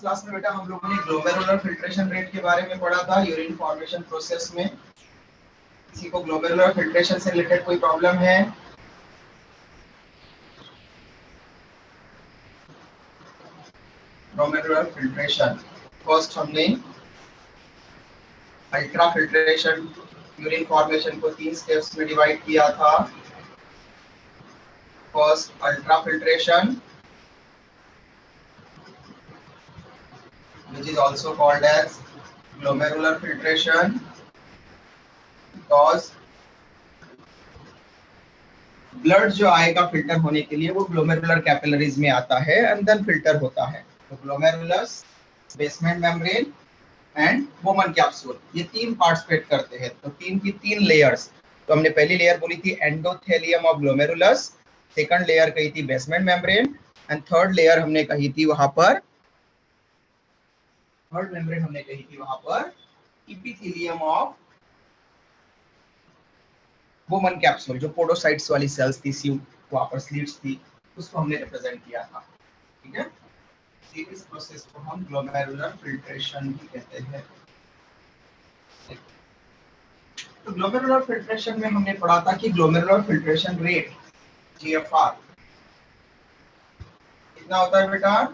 Class में बेटा हम लोगों ने ग्लोमेरुलर फिल्ट्रेशन रेट के बारे में पढ़ा था यूरिन फॉर्मेशन प्रोसेस में। किसी को ग्लोमेरुलर फिल्ट्रेशन से रिलेटेड कोई प्रॉब्लम है? ग्लोमेरुलर फिल्ट्रेशन फर्स्ट हमने अल्ट्रा फिल्ट्रेशन यूरिन फॉर्मेशन को 3 स्टेप्स में डिवाइड किया था। First ultra filtration which is also called as glomerular filtration because blood जो आएगा फिल्टर होने के लिए वो ग्लोमेरुलर कैपिलरीज में आता है एंड देन फिल्टर होता है। तो glomerulus, basement membrane and woman capsule, ये 3 पार्टिसिपेट करते हैं। तो 3 की 3 लेयर्स। तो हमने पहली लेयर बोली थी endothelium of glomerulus, second layer कही थी basement membrane and third layer हमने कही थी वहां पर इपिथेलियम ऑफ वोमन कैप्सूल, जो पोडोसाइट्स वाली सेल्स थी, वहां पर स्लिट्स थी, उसको हमने रिप्रेजेंट किया था। ठीक है, इस प्रोसेस को हम ग्लोमेरुलर फिल्ट्रेशन भी कहते हैं। तो ग्लोमेरुलर फिल्ट्रेशन में हमने पढ़ा था कि ग्लोमेरुलर फिल्ट्रेशन रेट जीएफआर कितना होता है बेटा?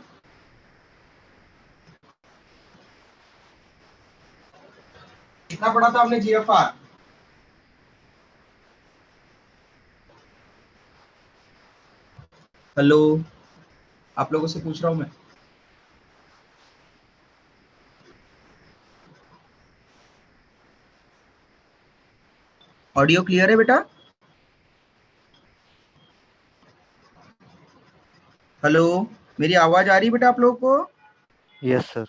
कितना पढ़ा था हमने जीएफआर? हेलो, आप लोगों से पूछ रहा हूं मैं। ऑडियो क्लियर है बेटा? हेलो, मेरी आवाज आ रही है बेटा आप लोगों को? Yes sir.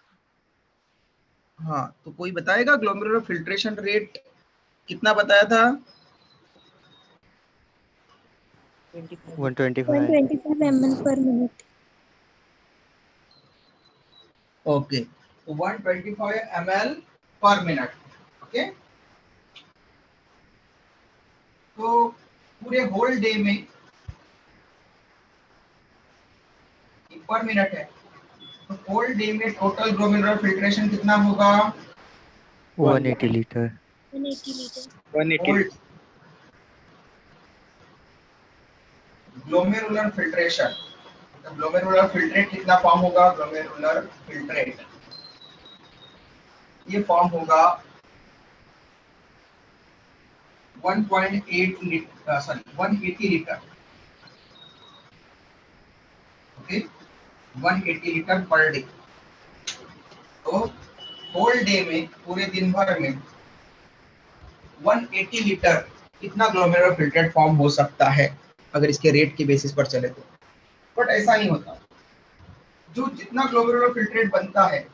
हाँ, तो कोई बताएगा ग्लोमेरुलर फिल्ट्रेशन रेट कितना बताया था? 125 ml per minute. ओके, तो 125 ml पर मिनट। ओके, तो पूरे होल डे में पर मिनट है, तो होल डे में टोटल ग्लोमेरुलर फिल्ट्रेशन कितना होगा? 180 लीटर। 180 लीटर। 180 glomerular filtration. तो ग्लोमेरुलर फिल्ट्रेट कितना फॉर्म होगा? ग्लोमेरुलर फिल्ट्रेट ये फॉर्म होगा 1.8 litre, sorry 180 litre. Okay, 180 litre per day. तो होल डे में, पूरे दिन भर में 180 लीटर कितना ग्लोमेरुलर फिल्ट्रेट फॉर्म हो सकता है अगर इसके रेट के बेसिस पर चले तो। बट ऐसा नहीं होता। जो जितना ग्लोमेरुलर फिल्ट्रेट बनता है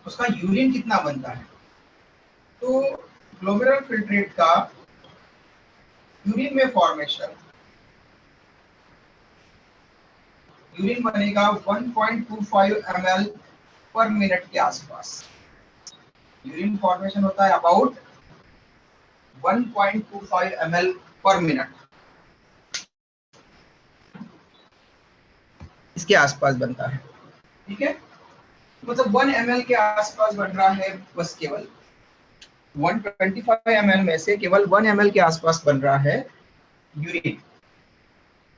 उसका यूरिन कितना बनता है। तो ग्लोमेरुलर फिल्ट्रेट का यूरिन में फॉर्मेशन, यूरिन बनेगा 1.25 ml पर मिनट के आसपास। यूरिन फॉर्मेशन होता है अबाउट 1.25 ml पर मिनट, इसके आसपास बनता है। ठीक है, मतलब 1 ml के आसपास बन रहा है बस, केवल 125 ml में से केवल 1 ml के आसपास बन रहा है यूरिन।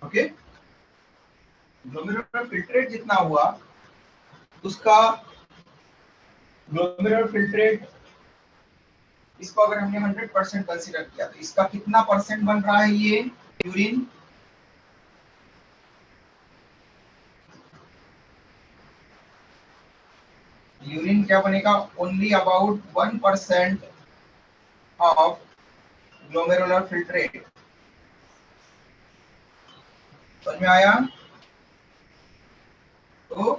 ओके, ग्लोमेरुलर फिल्ट्रेट जितना हुआ उसका ग्लोमेरुलर फिल्ट्रेट, इसको अगर हमने 100% कंसीडर किया तो इसका कितना परसेंट बन रहा है ये यूरिन? यूरिन क्या बनेगा? Only about 1% of glomerular filtrate. समझ में आया? तो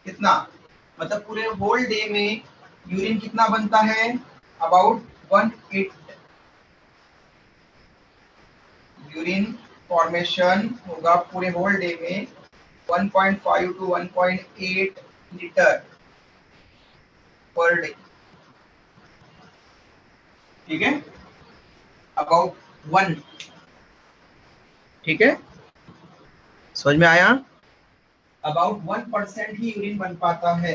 कितना, मतलब पूरे होल डे में यूरिन कितना बनता है? अबाउट 1/8। यूरिन फॉर्मेशन होगा पूरे होल डे में 1.5 to 1.8 लीटर पर डे। ठीक है, अबाउट 1। ठीक है, समझ में आया? अबाउट 1% ही यूरिन बन पाता है।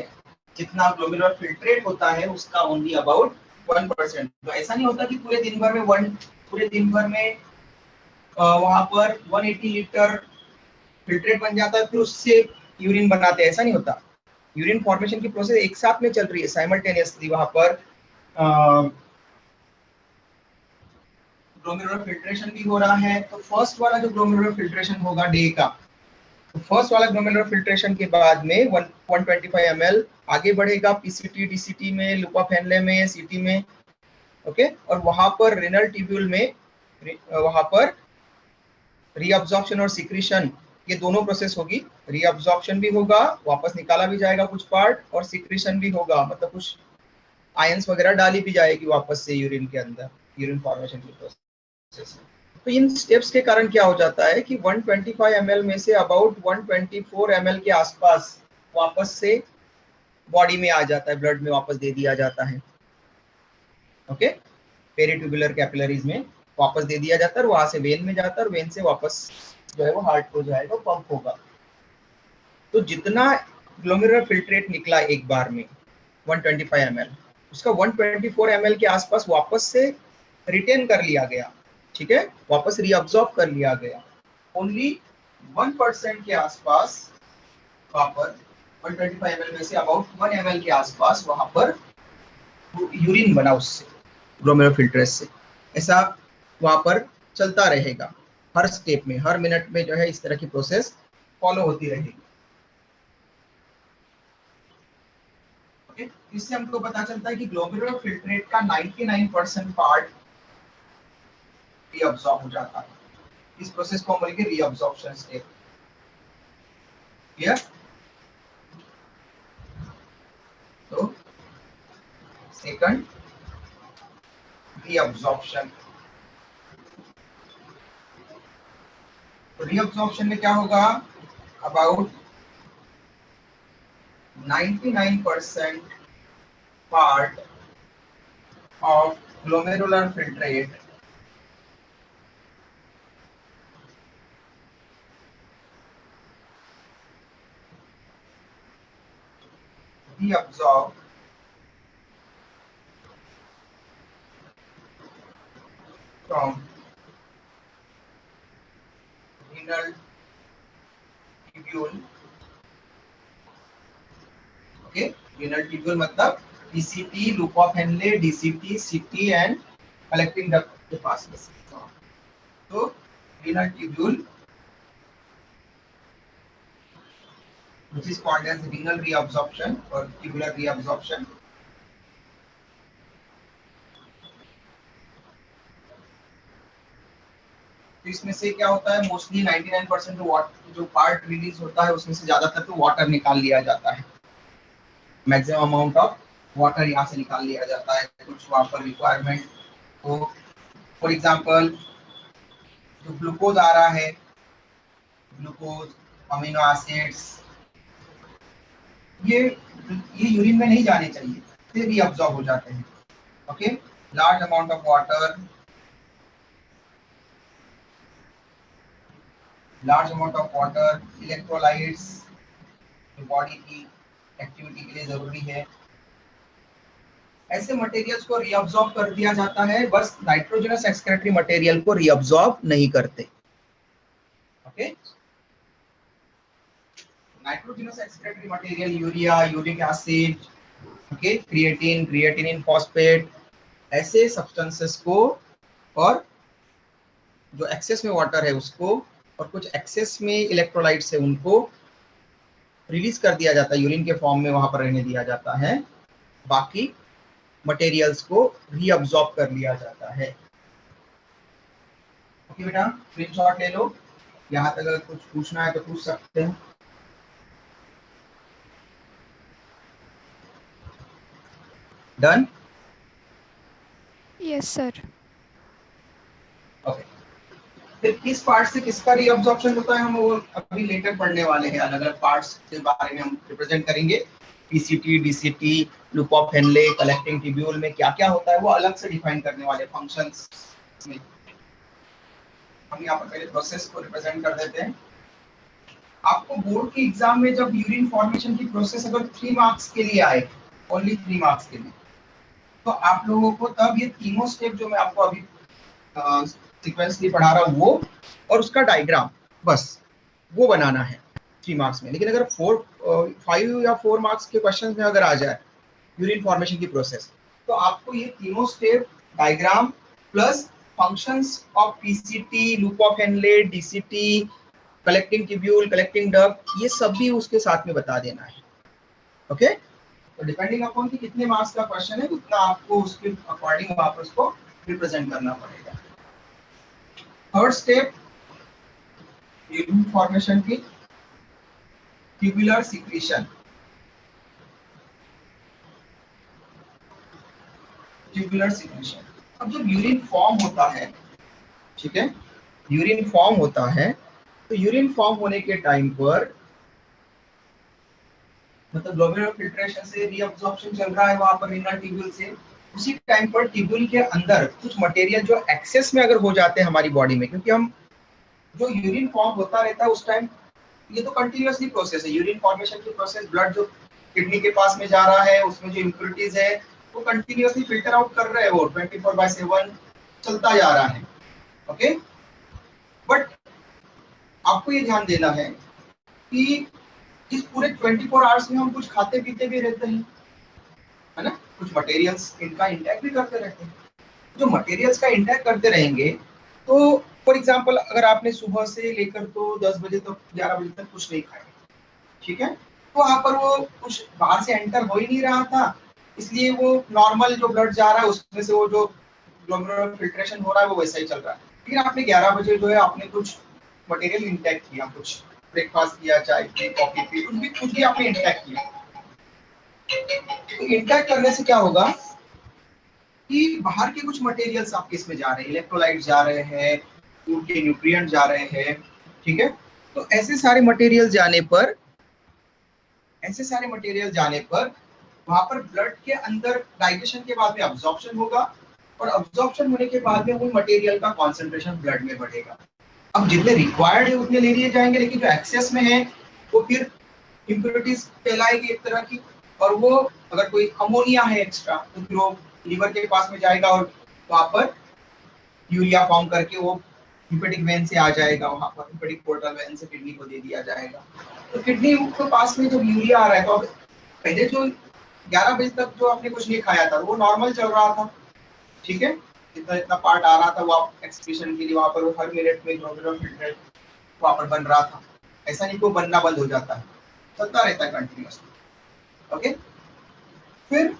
जितना ग्लोमेरुलर फिल्ट्रेट होता है उसका ओनली अबाउट 1%। तो ऐसा नहीं होता कि पूरे दिन भर में वहां पर 180 लीटर फिल्ट्रेट बन जाता है फिर उससे यूरिन बनाते हैं, ऐसा नहीं होता। यूरिन फॉर्मेशन की प्रोसेस एक साथ में चल रही है, साइमल्टेनियसली। वहां पर ग्लोमेरुलर फिल्ट्रेशन भी हो रहा है। तो फर्स्ट वाला जो ग्लोमेरुलर फिल्ट्रेशन होगा डे का, तो फर्स्ट वाला ग्लोमेरुलर फिल्ट्रेशन के बाद में 125 ml आगे बढ़ेगा पीसीटी डीसीटी में, लूप ऑफ हेनले में, सीटी में, ओके। और वहां पर रेनल ट्यूब्यूल में वहां पर रीअब्जॉर्प्शन और सिक्रीशन, ये दोनों प्रोसेस होगी। रीअब्जॉर्प्शन भी होगा, वापस निकाला भी जाएगा कुछ पार्ट, और सिक्रीशन भी होगा, मतलब कुछ आयंस वगैरह डाली भी जाएगी वापस से यूरिन के अंदर, यूरिन फॉर्मेशन की प्रोसेस। तो इन स्टेप्स के कारण क्या हो जाता है कि 125 ml में से अबाउट 124 ml के आसपास वापस से बॉडी में आ जाता है, ब्लड में वापस दे दिया जाता है, ओके। पेरिट्यूबुलर कैपिलरीज में वापस दे दिया जाता है, वहां से वेन में जाता है, और वेन से वापस जो है वो हार्ट को जाएगा, पंप होगा। तो जितना ग्लोमेरुलर फिल्ट्रेट निकला एक बार में 125 ml, उसका 124 ml के आसपास वापस से रिटेन कर लिया गया, ठीक है, वापस रीअब्सॉर्ब कर लिया गया। ओनली 1% के आसपास वहां पर 125 ml में से अबाउट 1 ml के आसपास वहां पर यूरिन बना उससे, ग्लोमेरुलर फिल्ट्रेट से। ऐसा वहां पर चलता रहेगा, हर स्टेप में, हर मिनट में जो है इस तरह की प्रोसेस फॉलो होती रहेगी, ओके। इससे हमको पता चलता है कि ग्लोमेरुलर फिल्ट्रेट का 99% पार्ट रीअब्सॉर्ब हो जाता है। इस प्रोसेस को हम बोलेंगे रीअब्सॉर्प्शन स्टेप, क्लियर। तो सेकंड रीअब्सॉर्प्शन। रीअब्सॉर्प्शन में क्या होगा, about 99% part of glomerular filtrate reabsorb from renal tubule, okay। renal tubule मतलब DCT, loop of Henle, DCT, CT and collecting duct के पास में। तो renal tubule which is called as renal reabsorption or tubular reabsorption, तो इसमें से क्या होता है, मोस्टली 99% जो पार्ट रिलीज होता है उसमें से ज्यादातर तो वाटर निकाल लिया जाता है, मैक्सिमम अमाउंट ऑफ वाटर यहाँ से निकाल लिया जाता है। कुछ वहाँ पर रिक्वायरमेंट, तो फॉर एग्जांपल जो ग्लूकोज आ रहा है, ग्लूकोज, अमीनो एसिड्स, ये यूरिन में नहीं जाने चाहिए, फिर रीअब्सॉर्ब हो जाते हैं, okay. Large amount of water, electrolytes जो बॉडी की एक्टिविटी के लिए जरूरी है, ऐसे मटेरियल्स को रीअब्सॉर्ब कर दिया जाता है। बस नाइट्रोजनस एक्सक्रीटरी मटेरियल को रीअब्सॉर्ब नहीं करते, okay. Nitrogenous excretory material urea, uric acid, okay, creatinine phosphate, ऐसे सब्सटेंसेस को, और जो एक्सेस में वाटर है उसको, और कुछ एक्सेस में इलेक्ट्रोलाइट्स है उनको रिलीज कर दिया जाता है, यूरिन के फॉर्म में वहां पर रहने दिया जाता है। बाकी मटेरियल्स को रीअब्सॉर्ब कर लिया जाता है, ओके बेटा। स्क्रीनशॉट ले लो, यहाँ तक अगर कुछ पूछना है तो पूछ सकते हैं। Done, yes sir. ओके। फिर किस पार्ट से किसका रीअब्सॉर्प्शन होता है हम वो अभी लेटर पढ़ने वाले हैं, अलग अलग पार्ट्स के बारे में हम रिप्रेजेंट करेंगे। PCT, DCT, loop of Henle, collecting tubule में क्या क्या होता है वो अलग से डिफाइन करने वाले फंक्शंस में। हम यहाँ पर पहले प्रोसेस को रिप्रेजेंट कर देते हैं। आपको बोर्ड के एग्जाम में जब यूरिन फॉर्मेशन की प्रोसेस अगर 3 मार्क्स के लिए आए, ओनली 3 मार्क्स के लिए, तो आप लोगों को तब ये तीनों स्टेप जो मैं आपको अभी सीक्वेंसली पढ़ा रहा हूँ वो और उसका डायग्राम बस वो बनाना है 3 मार्क्स में। लेकिन अगर 5 या 4 मार्क्स के क्वेश्चन में अगर आ जाए यूरिन फॉर्मेशन की प्रोसेस, तो आपको ये तीनों step diagram plus functions of PCT, loop of Henle, DCT, collecting tubule, collecting duct, ये सब भी उसके साथ में बता देना है। ओके, तो डिपेंडिंग अपॉन कि कितने मार्क्स का क्वेश्चन है उतना आपको उसके अकॉर्डिंग आप उसको रिप्रेजेंट करना पड़ेगा। थर्ड स्टेप यूरिन फॉर्मेशन की ट्यूबुलर सिक्रीशन। ट्यूबुलर सिक्रीशन, अब जब यूरिन फॉर्म होता है, ठीक है, यूरिन फॉर्म होता है, तो यूरिन फॉर्म होने के टाइम पर मतलब ग्लोमेरुलर फिल्ट्रेशन से रीअब्जॉर्प्शन चल रहा है वहां पर रीनल ट्यूब्यूल से, उसी टाइम पर ट्यूब्यूल के अंदर कुछ मटेरियल जो एक्सेस में अगर हो जाते हैं हमारी बॉडी में, क्योंकि हम जो यूरिन फॉर्म होता रहता है उस टाइम, ये तो कंटिन्यूअसली प्रोसेस है यूरिन फॉर्मेशन की प्रोसेस, ब्लड जो किडनी के पास में जा रहा है उसमें जो इम्प्योरिटीज है वो कंटिन्यूअसली फिल्टर आउट कर रहे हैं, वो 24/7 चलता जा रहा है। ओके, बट आपको ये ध्यान देना है कि इस पूरे 24 आवर्स में हम कुछ खाते पीते भी रहते हैं, है ना, कुछ मटेरियल्स इनका इंटैक्ट भी करते रहते हैं। जो मटेरियल्स का इंटैक्ट करते रहेंगे, तो फॉर एग्जांपल अगर आपने सुबह से लेकर तो 10 बजे तक 11 बजे तक कुछ नहीं खाया, ठीक है, तो वहाँ पर वो कुछ बाहर से एंटर हो ही नहीं रहा था, इसलिए वो नॉर्मल जो ब्लड जा रहा है उसमें से वो जो ग्लोमेरुलर फिल्ट्रेशन हो रहा है वो वैसा ही चल रहा है। लेकिन आपने 11 बजे जो है आपने कुछ मटेरियल इंटैक्ट किया, कुछ ब्रेकफास्ट किया, चाय पी, कॉफी पी, कुछ भी आपने इंटैक्ट किया। तो इंटैक्ट करने से क्या होगा कि बाहर के कुछ मटेरियल्स आपके इसमें जा रहे हैं, इलेक्ट्रोलाइट जा रहे हैं, फूड के न्यूट्रिएंट जा रहे हैं, ठीक है, तो ऐसे सारे मटेरियल जाने पर वहां पर ब्लड के अंदर डाइजेशन के बाद में अब्जॉर्प्शन होगा और अब्जॉर्प्शन होने के बाद में उन मटेरियल का कॉन्सेंट्रेशन ब्लड में बढ़ेगा। अब जितने रिक्वायर्ड है उतने ले लिए जाएंगे, लेकिन जो एक्सेस में है वो फिर इम्प्योरिटीज कहलाएगी एक तरह की, और वो अगर कोई अमोनिया है एक्स्ट्रा तो फिर वो लीवर के पास में जाएगा और वहां पर यूरिया फॉर्म करके वो हिपेटिक वेन से आ जाएगा, वहां पर हिपेटिक पोर्टल वेन से किडनी को दे दिया जाएगा। तो किडनी के पास में जब यूरिया आ रहा है, तो अब पहले जो 11 बजे तक जो आपने कुछ नहीं खाया था वो नॉर्मल चल रहा था, ठीक है, जितना जितना पार्ट आ रहा था वो एक्सक्रीशन के लिए वहां पर वो हर मिनट में ग्लोमेरुलर फिल्ट्रेट वहां पर बन रहा था, ऐसा नहीं को बनना बंद हो जाता है, चलता रहता है कंटिन्यूअसली। ओके, फिर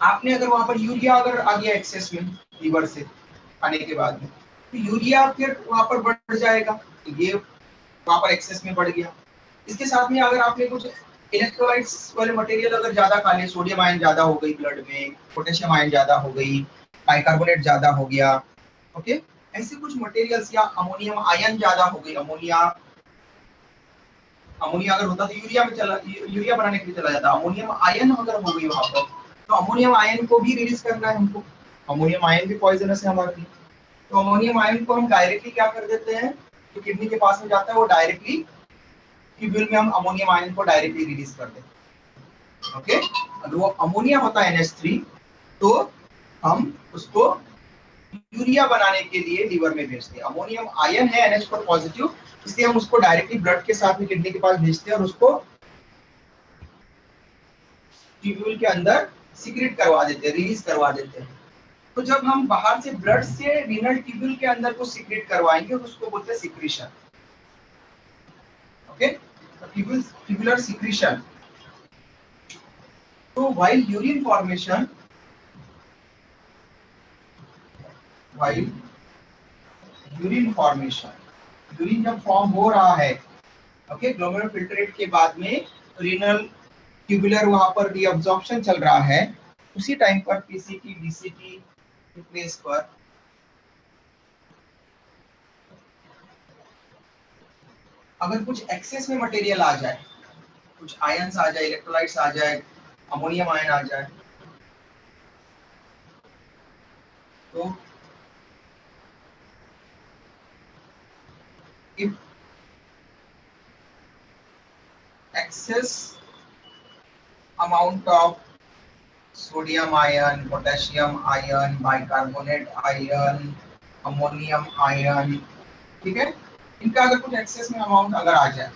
आपने अगर वहां पर यूरिया अगर आ गया एक्सेस में लीवर से खाने के बाद में, तो यूरिया फिर वहां पर बढ़ जाएगा, तो ये वहां पर एक्सेस में बढ़ गया। इसके साथ में अगर आपने कुछ इलेक्ट्रोलाइट्स वाले मटेरियल अगर ज्यादा खा लिए, सोडियम आयन ज्यादा हो गई ब्लड में, पोटेशियम आयन ज्यादा हो गई, बाइकार्बोनेट ज्यादा हो गया, ओके, ऐसे कुछ मटेरियल्स, या अमोनियम आयन ज्यादा हो गई, अमोनिया अगर होता तो यूरिया बनाने के लिए चला जाता, अमोनियम आयन अगर हो गई वहां पर, तो अमोनियम आयन को भी रिलीज करना है हमको, अमोनियम आयन भी पॉइजनस है हमारे लिए, तो अमोनियम आयन को हम डायरेक्टली क्या कर देते हैं, जो किडनी के पास में जाता है वो डायरेक्टली ट्यूब्यूल में हम अमोनियम आयन को डायरेक्टली रिलीज कर देते हैं। ओके, अगर वो अमोनिया होता है NH3 तो हम उसको यूरिया बनाने के लिए लीवर में भेजते हैं, अमोनियम आयन है NH4 पॉजिटिव, इसलिए हम उसको डायरेक्टली ब्लड के साथ में किडनी के पास भेजते हैं और उसको ट्यूब्यूल के अंदर सीक्रेट करवा देते हैं, रिलीज करवा देते हैं। तो जब हम बाहर से ब्लड से रीनल ट्यूब्यूल के अंदर को सीक्रेट करवाएंगे तो उसको बोलते हैं सिक्रीशन। Okay, tubular secretion. तो व्हाइल यूरिन फॉर्मेशन, यूरिन जब फॉर्म हो रहा है, ओके, ग्लोमेरुलर फिल्ट्रेट के बाद में रीनल ट्यूबुलर वहां पर रीअब्जॉर्प्शन चल रहा है, उसी टाइम पर पीसीटी डीसीटी के प्लेस पर अगर कुछ एक्सेस में मटेरियल आ जाए, कुछ आयंस आ जाए, इलेक्ट्रोलाइट्स आ जाए, अमोनियम आयन आ जाए, तो if excess amount of sodium ion, potassium ion, bicarbonate ion, ammonium ion, ठीक है, इनका अगर कुछ एक्सेस में अमाउंट अगर आ जाए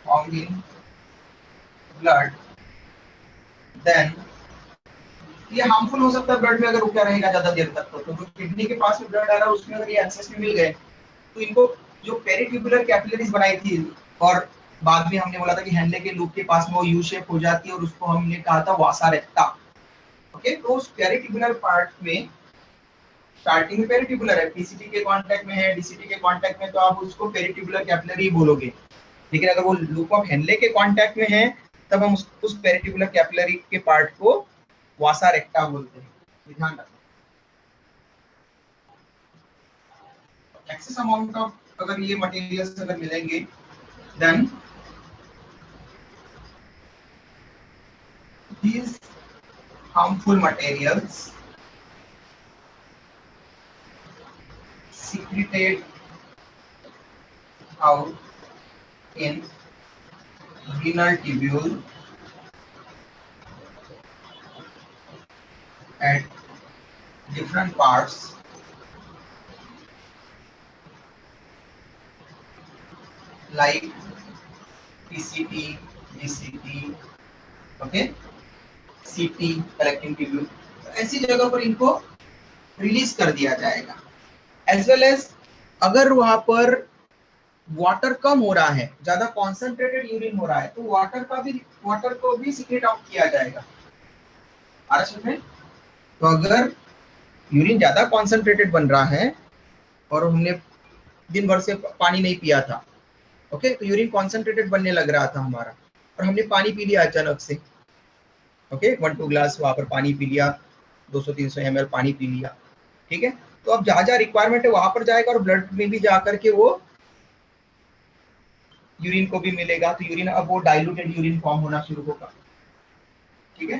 found in blood, then ये हार्मफुल हो सकता है ब्लड में अगर रुका रहेगा ज्यादा देर तक। तो जो किडनी के पास में ब्लड आ रहा है उसमें अगर ये एक्सेस में मिल गए तो इनको जो पेरिट्यूबुलर कैपिलरीज बनाई थी और बाद में हमने बोला था कि हैंडले के लूप के पास में वो यू शेप हो जाती है और उसको हमने कहा था वासा रेक्टा। ओके, तो उस पेरिट्यूबुलर पार्ट में स्टार्टिंग में पेरिट्यूबुलर है, पीसीटी के कांटेक्ट में है, डीसीटी के कांटेक्ट में, तो आप उसको पेरिट्यूबुलर कैपिलरी बोलोगे। लेकिन अगर वो लूप ऑफ हैंडले के कांटेक्ट में है तब हम उस पेरिट्यूबुलर कैपिलरी के पार्ट को वासा रेक्टा बोलते हैं। ध्यान रखना। एक्सेस अमाउंट ऑफ अगर ये मटेरियल्स अगर मिलेंगे then these harmful materials secreted out in renal tubule at different parts like PCT, DCT, okay, CT, collecting tubule, ऐसी जगह पर इनको रिलीज कर दिया जाएगा। एज वेल एज अगर वहां पर वाटर कम हो रहा है, ज्यादा कॉन्सेंट्रेटेड यूरिन हो रहा है, तो वाटर को भी सीक्रेट आउट किया जाएगा। में तो अगर यूरिन ज्यादा कॉन्सेंट्रेटेड बन रहा है और हमने दिन भर से पानी नहीं पिया था, ओके, तो यूरिन कॉन्सेंट्रेटेड बनने लग रहा था हमारा और हमने पानी पी लिया अचानक से, ओके, 1-2 ग्लास वहां पर पानी पी लिया, 200-300 ml पानी पी लिया, ठीक है, तो अब जहां जहां रिक्वायरमेंट है वहां पर जाएगा और ब्लड में भी जाकर के वो यूरिन को भी मिलेगा, तो यूरिन अब वो डाइल्यूटेड यूरिन फॉर्म होना शुरू होगा, ठीक है।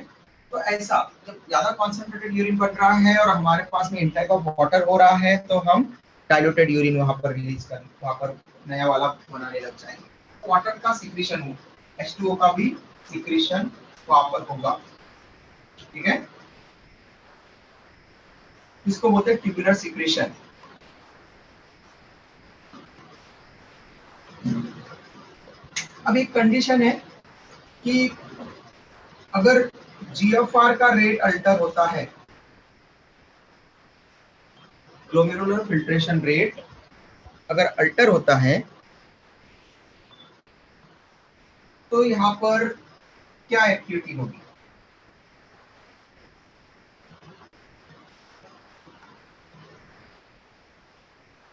तो ऐसा जब ज्यादा कॉन्सेंट्रेटेड यूरिन बन रहा है और हमारे पास में इनटेक ऑफ वाटर हो रहा है तो हम डाइल्यूटेड यूरिन वहां पर रिलीज कर, वहां पर नया वाला बनाने लग जाएंगे। वाटर का सिक्रीशन हो, H2O का भी सिक्रीशन वहां पर होगा, ठीक है, इसको बोलते हैं ट्यूबुलर सिक्रीशन। अब एक कंडीशन है कि अगर GFR का रेट अल्टर होता है, ग्लोमेरुलर फिल्ट्रेशन रेट अगर अल्टर होता है, तो यहाँ पर क्या एक्टिविटी होगी?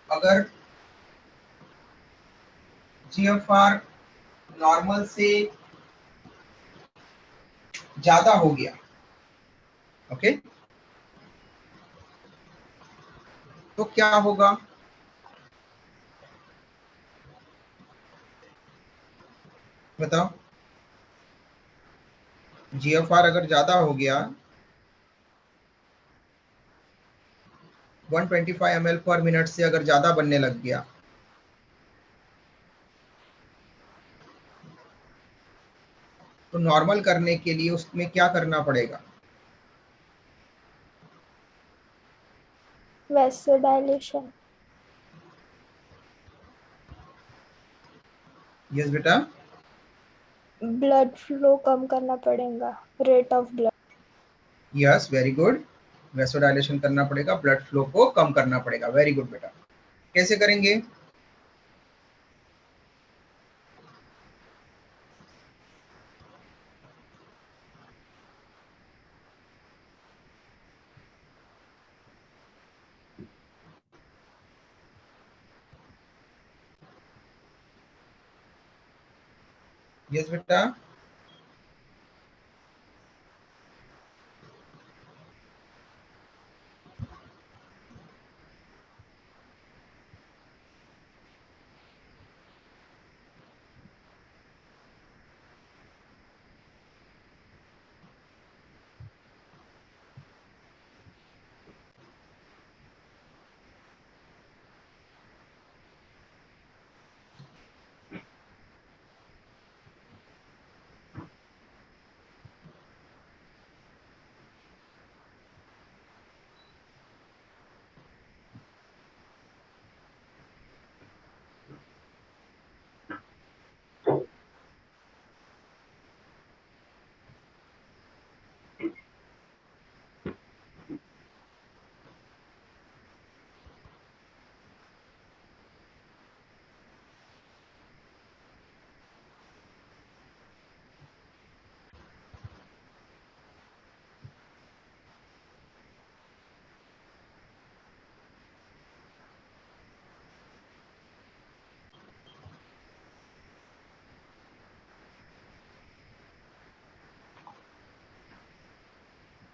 अगर GFR नॉर्मल से ज्यादा हो गया, ओके, तो क्या होगा? बताओ। GFR अगर ज्यादा हो गया, 125 ml पर मिनट से अगर ज्यादा बनने लग गया, तो नॉर्मल करने के लिए उसमें क्या करना पड़ेगा? वैसोडाइलेशन। यस बेटा, ब्लड फ्लो कम करना पड़ेगा, rate of blood. Yes, very good, vasodilation करना पड़ेगा, ब्लड फ्लो को कम करना पड़ेगा, वेरी गुड बेटा। कैसे करेंगे? यस बेटा,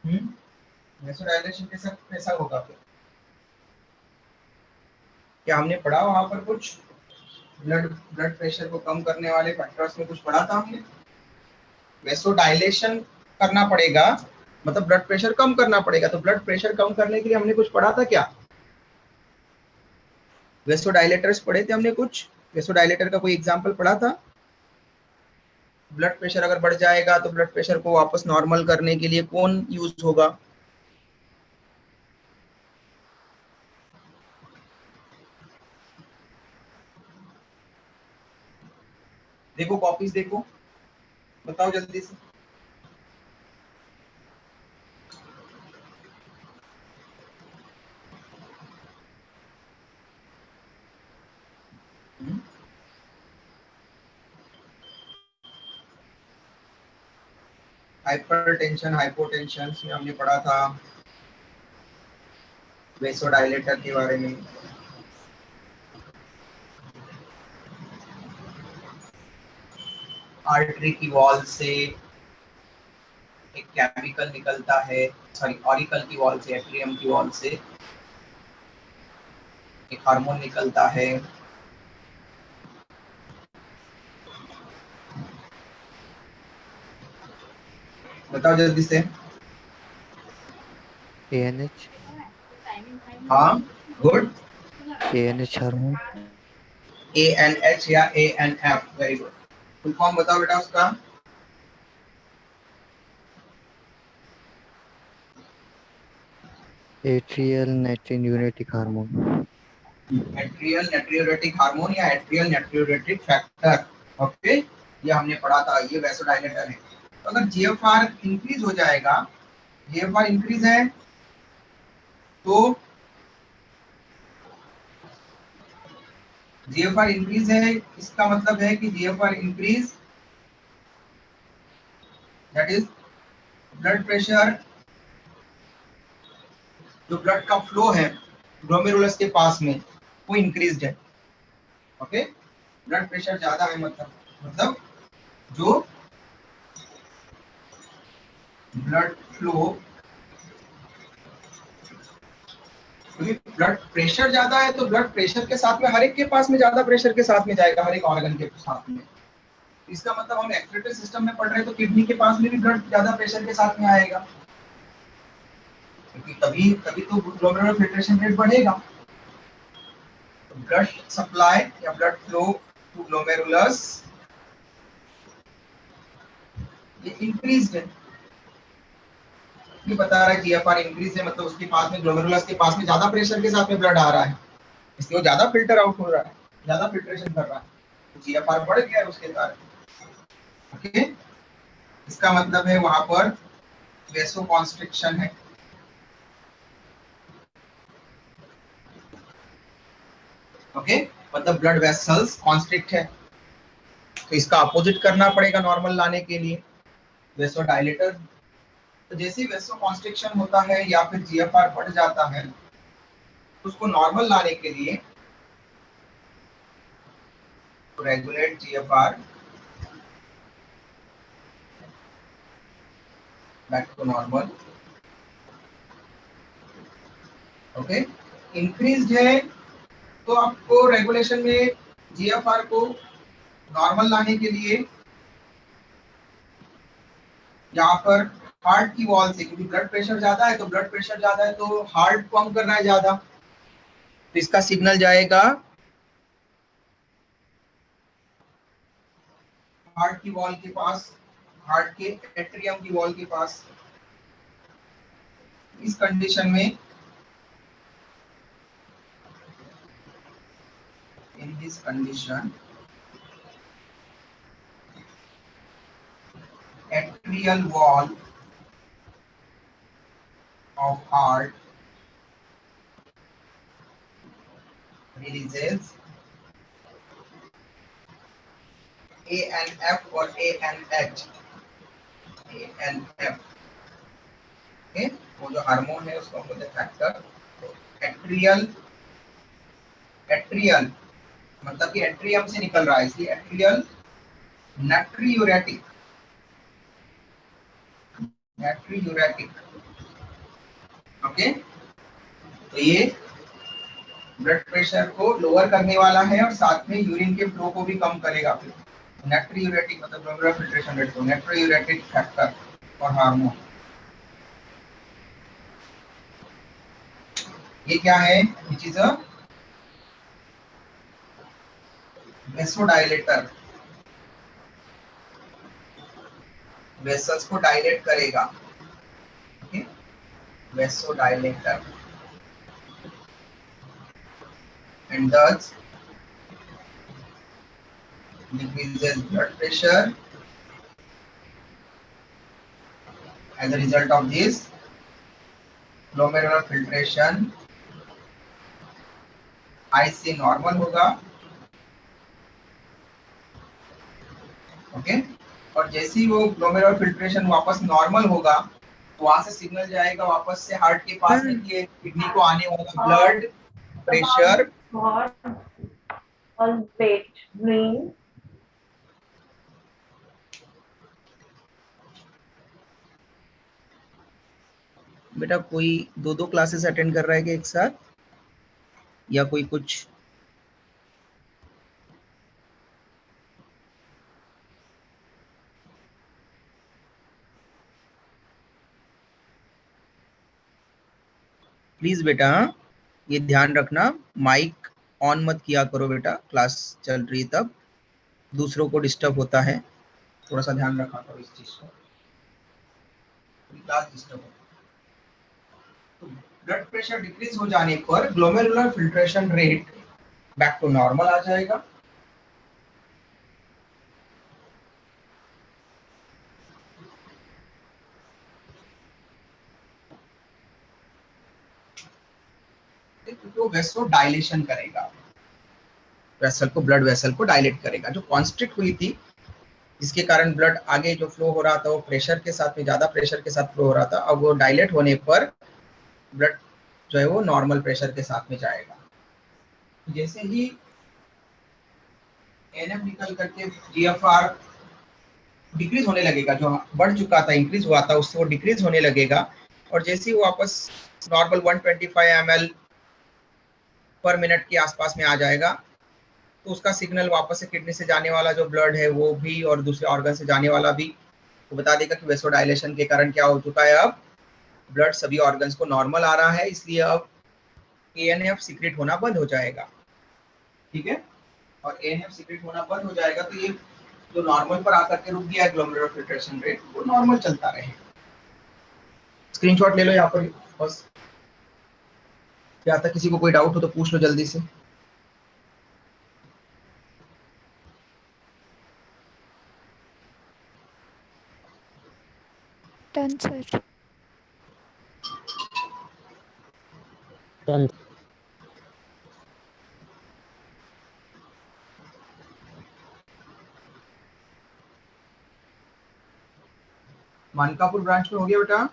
वैसोडाइलेशन कैसा कैसा होगा फिर? क्या हमने पढ़ा वहां पर कुछ ब्लड ब्लड प्रेशर को कम करने वाले फैक्टर्स में कुछ पढ़ा था हमने? वैसोडाइलेशन करना पड़ेगा, मतलब ब्लड प्रेशर कम करना पड़ेगा, तो ब्लड प्रेशर कम करने के लिए हमने कुछ पढ़ा था क्या? वैसोडाइलेटर्स पढ़े थे हमने कुछ? वैसोडाइलेटर का कोई एग्जांपल पढ़ा था? ब्लड प्रेशर अगर बढ़ जाएगा तो ब्लड प्रेशर को वापस नॉर्मल करने के लिए कौन यूज होगा? देखो कॉपीज देखो, बताओ जल्दी से। हाइपरटेंशन हाइपोटेंशन में हमने पढ़ा था वैसोडाइलेटर के बारे में। आर्टरी की वॉल से एक केमिकल निकलता है, सॉरी ऑरिकल की वॉल से, एट्रियम की वॉल से एक हार्मोन निकलता है। बताओ जल्दी से। ANH हाँ गुड। ANH hormone. ANH या ANF, very good. Full form बताओ बेटा उसका। Atrial natriuretic hormone. Atrial natriuretic hormone या एट्रियल नाइट्रियोरेटिक फैक्टर। ओके, ये हमने पढ़ा था, ये वैसोडाइलेटर है। तो अगर जीएफआर इंक्रीज हो जाएगा, जीएफआर इंक्रीज है तो जीएफआर इंक्रीज है, इसका मतलब है कि GFR increase that is blood pressure, जो ब्लड का फ्लो है ग्लोमेरुलस के पास में वो इंक्रीज्ड है। ओके, ब्लड प्रेशर ज्यादा है मतलब जो ब्लड फ्लो, क्योंकि ब्लड प्रेशर ज्यादा है तो ब्लड प्रेशर के साथ में हर एक के पास में ज्यादा प्रेशर के साथ में जाएगा, हर एक ऑर्गन के साथ में। इसका मतलब हम एक्सक्रीटरी सिस्टम में पढ़ रहे हैं तो किडनी के पास में भी ब्लड ज्यादा प्रेशर के साथ में आएगा, क्योंकि तभी तभी तो ग्लोमेरुलर फिल्ट्रेशन रेट बढ़ेगा। ब्लड सप्लाई या ब्लड फ्लो टू ग्लोमेरुलस ये इंक्रीज है, ये बता रहा है जीएफआर इंक्रीज है, मतलब उसके पास में ग्लोमेरुलस के पास में ज्यादा प्रेशर के साथ में ब्लड आ रहा है, इसलिए वो ज्यादा फिल्टर आउट हो रहा है, ज्यादा फिल्ट्रेशन कर रहा है, जीएफआर बढ़ गया है उसके कारण। ओके, इसका मतलब है वहां पर वेसोकॉन्स्ट्रिक्शन है। ओके, मतलब ब्लड वेसल्स कॉन्स्ट्रिक्ट है, तो इसका अपोजिट करना पड़ेगा नॉर्मल लाने के लिए, वेसोडाइलेटर। तो जैसे ही वेसोकॉन्स्ट्रिक्शन होता है या फिर जीएफआर बढ़ जाता है, तो उसको नॉर्मल लाने के लिए regulate GFR back to normal. Okay, increased है तो आपको रेगुलेशन में जीएफआर को नॉर्मल लाने के लिए यहाँ पर हार्ट की वॉल से, क्योंकि ब्लड प्रेशर ज्यादा है तो ब्लड प्रेशर ज्यादा है तो हार्ट पंप कर रहा है ज्यादा, तो इसका सिग्नल जाएगा हार्ट की वॉल के पास, हार्ट के एट्रियम की वॉल के पास। इस कंडीशन में, इन this condition atrial wall of heart releases ANF or ANH, ANF। Okay, वो जो हार्मोन है उसको हम बोलते हैं फैक्टर। एट्रियल, एट्रियल मतलब कि एट्रियम से निकल रहा है, इसलिए एट्रियल नाट्रियूरेटिक, नाट्रियूरेटिक ओके, तो ये ब्लड प्रेशर को लोअर करने वाला है और साथ में यूरिन के फ्लो को भी कम करेगा। फिर नाइट्रोयूरेटिक मतलब ग्लोमेरुलर फिल्ट्रेशन रेट को नाइट्रोयूरेटिक फैक्टर और हार्मोन, ये क्या है, which is a vasodilator, vessels को डायलेट करेगा। Okay, vasodilator and thus decreases blood pressure. As a result of this, glomerular filtration IC normal होगा। ओके, और जैसे ही वो ग्लोमेरुलर फिल्ट्रेशन वापस नॉर्मल होगा तो वहां से सिग्नल जाएगा वापस से हार्ट के पास में कि किडनी को आने वाला blood pressure all weight green बेटा कोई दो दो क्लासेस अटेंड कर रहा है क्या एक साथ, या कोई कुछ? प्लीज बेटा ये ध्यान रखना, माइक ऑन मत किया करो बेटा, क्लास चल रही है तब दूसरों को डिस्टर्ब होता है, थोड़ा सा ध्यान रखा करो इस चीज को, क्लास डिस्टर्ब होता है। तो ब्लड प्रेशर डिक्रीज हो जाने पर glomerular filtration rate back to normal आ जाएगा। तो वेसो डायलेशन करेगा, वेसल को, ब्लड वेसल को डायलेट करेगा, जो कॉन्स्ट्रिक्ट हुई थी जिसके कारण ब्लड आगे जो फ्लो हो रहा था वो प्रेशर के साथ में, ज्यादा प्रेशर के साथ फ्लो हो रहा था, अब वो डायलेट होने पर ब्लड जो है वो नॉर्मल प्रेशर के साथ में जाएगा। जैसे ही एनएफ निकल करके जीएफआर डिक्रीज होने लगेगा, जो बढ़ चुका था इंक्रीज हुआ था उससे वो डिक्रीज होने लगेगा, और जैसे ही वो वापस नॉर्मल 125 ml पर मिनट के आसपास में आ जाएगा तो उसका सिग्नल वापस से किडनी से जाने वाला जो ब्लड है वो भी और दूसरे ऑर्गन से जाने वाला भी वो बता देगा कि वेसोडाइलेशन के कारण क्या हो चुका है, अब ब्लड सभी ऑर्गन्स को नॉर्मल आ रहा है, इसलिए अब एएनएफ सीक्रेट होना बंद हो जाएगा। ठीक है, और एएनएफ सीक्रेट होना बंद हो जाएगा तो ये जो नॉर्मल पर आकर के रुक गया है ग्लोमेरुलर फिल्ट्रेशन रेट, वो नॉर्मल चलता रहे। स्क्रीनशॉट ले लो यहाँ पर बस, क्या था, किसी को कोई डाउट हो तो पूछ लो जल्दी से। Done sir. Done. Mankapur branch में हो गया बेटा?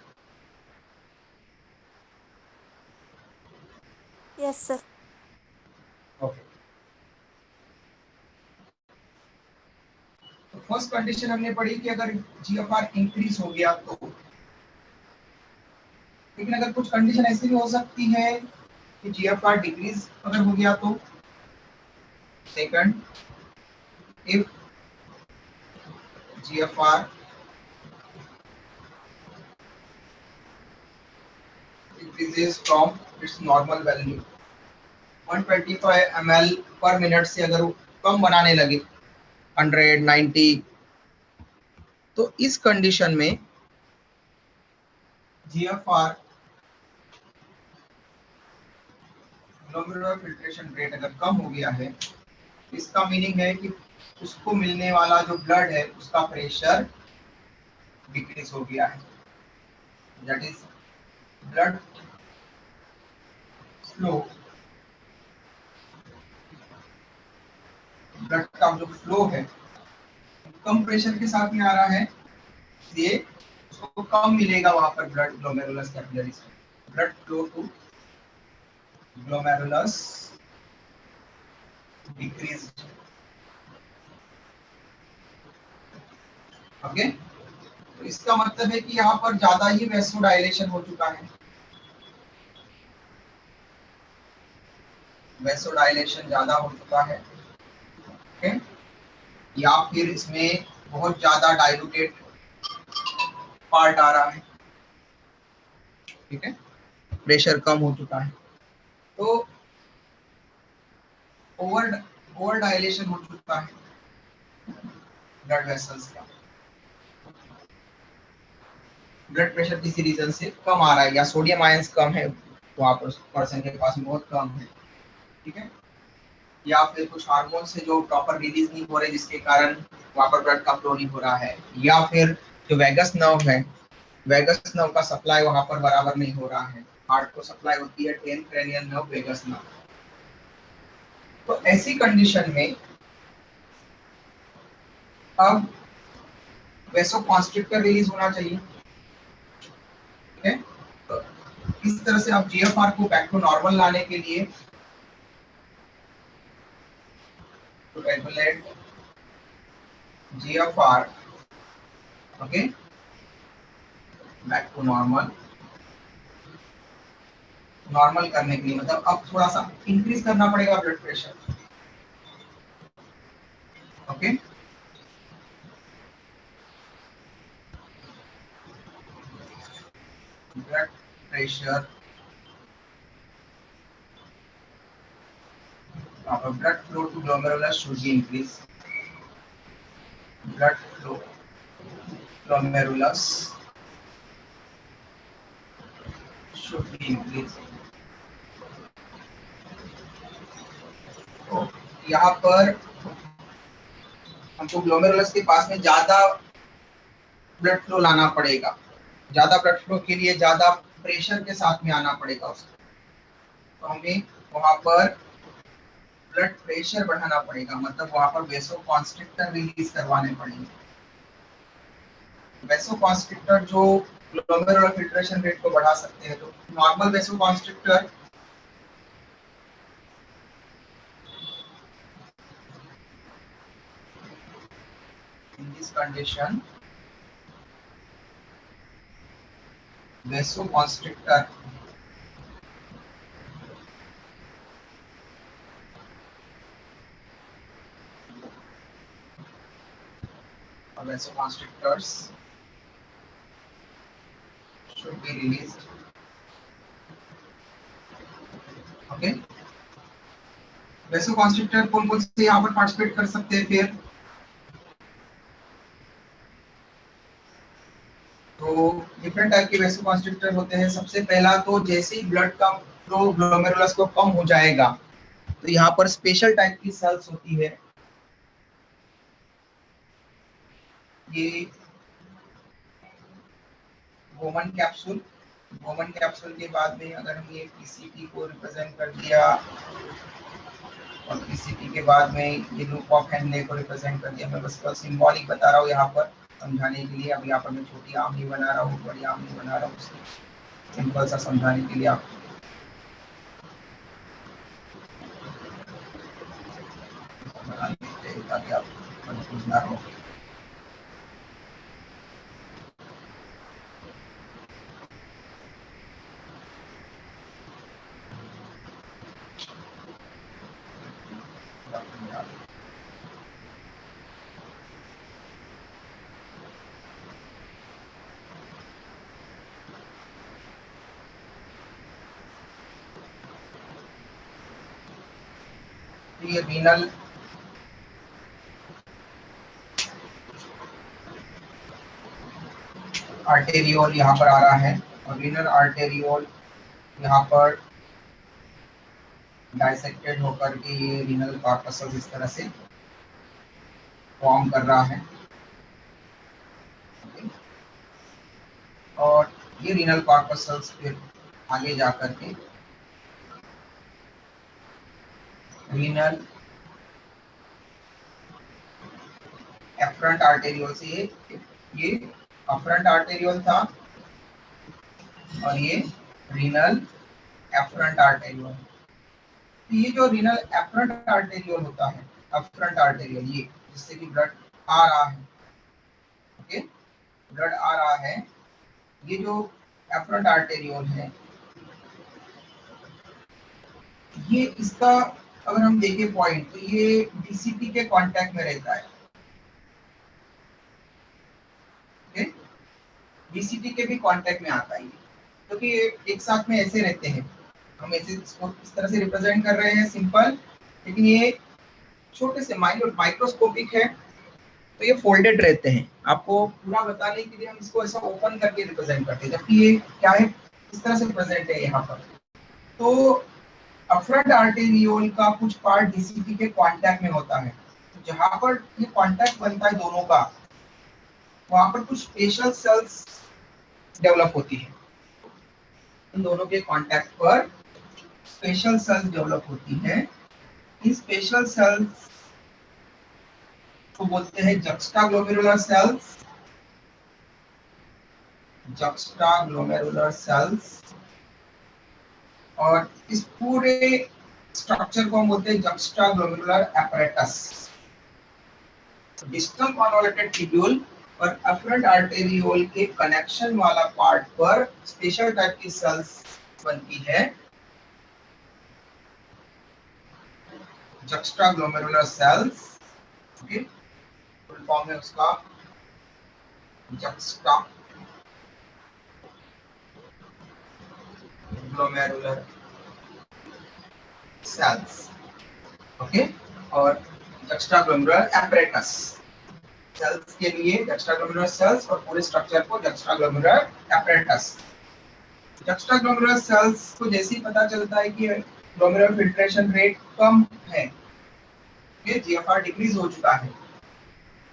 Yes sir. ओके, तो फर्स्ट कंडीशन हमने पढ़ी कि अगर जीएफआर इंक्रीज हो गया तो, लेकिन अगर कुछ कंडीशन ऐसी भी हो सकती है कि जीएफआर डिक्रीज अगर हो गया तो। Second, if GFR increases from its normal value 125 ml पर मिनट से अगर वो कम बनाने लगे 100, 90, तो इस कंडीशन में जीएफआर ग्लोमेरुलर फिल्ट्रेशन रेट अगर कम हो गया है, इसका मीनिंग है कि उसको मिलने वाला जो ब्लड है उसका प्रेशर डिक्रीज हो गया है, that is blood flow, blood का जो फ्लो है कम प्रेशर के साथ में आ रहा है, इसलिए उसको कम मिलेगा वहां पर ब्लड ग्लोमेरुलस कैपिलरीज में, blood flow to glomerulus decrease. Okay, तो इसका मतलब है कि यहाँ पर ज्यादा ही वेसोडाइलेशन हो चुका है, वैसोडाइलेशन ज्यादा हो चुका है, ओके, या फिर इसमें बहुत ज्यादा डाइल्यूटेड पार्ट आ रहा है, ठीक है, प्रेशर कम हो चुका है, तो ओवर ओवर डायलेशन हो चुका है ब्लड वेसल्स का, ब्लड प्रेशर किसी रीजन से कम आ रहा है, या सोडियम आयंस कम है वहां पर पर्सन के पास बहुत कम है, ठीक है, या फिर कुछ हार्मोन से जो प्रॉपर रिलीज नहीं हो रहे जिसके कारण वहां पर ब्लड का फ्लो नहीं हो रहा है, या फिर जो वेगस नर्व है, वेगस नर्व का सप्लाई वहां पर बराबर नहीं हो रहा है, हार्ट को सप्लाई होती है 10 क्रेनियल नर्व, वेगस नर्व। तो ऐसी कंडीशन में अब वेसोकॉन्स्ट्रिक्टर रिलीज होना चाहिए, ठीक है, तो इस तरह से आप जीएफआर को बैक टू नॉर्मल लाने के लिए to regulate GFR, okay, back to normal, normal करने के लिए मतलब अब थोड़ा सा इंक्रीज करना पड़ेगा blood pressure, okay, blood pressure, blood flow to glomerulus should be increased, blood flow glomerulus should be increased। तो यहाँ पर हमको ग्लोमेरुलस के पास में ज्यादा ब्लड फ्लो लाना पड़ेगा, ज्यादा ब्लड फ्लो के लिए ज्यादा प्रेशर के साथ में आना पड़ेगा उसको, तो हमें वहां पर ब्लड प्रेशर बढ़ाना पड़ेगा, मतलब वहां पर वेसोकॉन्स्ट्रिक्टर रिलीज करवाने पड़ेंगे। वेसोकॉन्स्ट्रिक्टर जो ग्लोमेरुलर फिल्ट्रेशन रेट को बढ़ा सकते हैं, तो normal vasoconstrictor in this condition vasoconstrictor vasoconstrictors should be released, okay, vasoconstrictor कौन कौन से यहाँ पर पार्टिसिपेट कर सकते हैं फिर, तो डिफरेंट टाइप के वेसोकॉन्स्ट्रिक्टर होते हैं। सबसे पहला तो जैसे ही ब्लड का फ्लो ग्लोमेरुलस को कम हो जाएगा तो यहाँ पर स्पेशल टाइप की सेल्स होती है, ये बोमन कैप्सूल, बोमन कैप्सूल के बाद में अगर हम ये पीसीपी को रिप्रेजेंट कर दिया और पीसीपी के बाद में ये लूप ऑफ हेनले को रिप्रेजेंट कर दिया, मैं बस सिंबॉलिक बता रहा हूँ यहाँ पर समझाने के लिए। अब यहाँ पर मैं छोटी आम नहीं बना रहा हूँ, बड़ी आम नहीं बना रहा हूँ, सिंपल सा समझाने के लिए आप बना लेते हैं ताकि आप कंफ्यूज ना हो। ये रीनल आर्टेरियोल यहाँ पर आ रहा है और रीनल आर्टेरियोल यहाँ पर डाइसेक्टेड होकर के ये रीनल कॉर्पस इस तरह से फॉर्म कर रहा है, और ये रीनल कॉर्पस फिर आगे जाकर के रीनल एफरंट आर्टेरियोल से ये अफरंट आर्टेरियोल था और ये रीनल एफरंट आर्टेरियोल। तो ये जो रीनल एफरंट आर्टेरियोल होता है, अफरंट आर्टेरियोल, ये जिससे कि ब्लड आ रहा है, ओके, ब्लड आ रहा है, ये जो एफरंट आर्टेरियोल है ये इसका अगर हम देखें पॉइंट, तो ये डीसीपी के कांटेक्ट में रहता है। ओके, डीसीपी के भी कांटेक्ट में आता है, क्योंकि ये एक साथ में ऐसे रहते हैं। हम ऐसे इसको इस तरह से रिप्रेजेंट कर रहे हैं सिंपल, लेकिन ये छोटे से माइन्यूट माइक्रोस्कोपिक है, तो ये फोल्डेड रहते हैं। आपको पूरा बताने के लिए हम इसको ऐसा ओपन करके रिप्रेजेंट करते हैं, जबकि ये क्या है, इस तरह से प्रेजेंट है यहाँ पर। तो अफ्रंट आर्टेरियोल का कुछ पार्ट डीसीपी के कांटेक्ट में होता है। जहां पर ये कांटेक्ट बनता है दोनों का, वहां पर कुछ स्पेशल सेल्स डेवलप होती है। इन दोनों के कांटेक्ट पर स्पेशल सेल्स डेवलप होती है। इन स्पेशल सेल्स को बोलते हैं जक्स्टाग्लोमेरुलर सेल्स। जक्स्टाग्लोमेरुलर सेल्स, और इस पूरे स्ट्रक्चर को हम बोलते हैं juxtaglomerular apparatus। Distal convoluted tubule और अफरेंट आर्टेरियोल के कनेक्शन वाला पार्ट पर स्पेशल टाइप की सेल्स बनती है, juxtaglomerular cells. Okay, full form है उसका जक्स्टाग्लोमेरुलर सेल्स। ओके, और जक्स्टाग्लोमेरुलर apparatus। सेल्स के लिए जक्स्टाग्लोमेरुलर सेल्स और पूरे स्ट्रक्चर को जक्स्टाग्लोमेरुलर apparatus। जक्स्टाग्लोमेरुलर सेल्स को जैसे ही पता चलता है कि ग्लोमेरुलर फिल्ट्रेशन रेट कम है, ये जीएफआर डिक्रीज हो चुका है,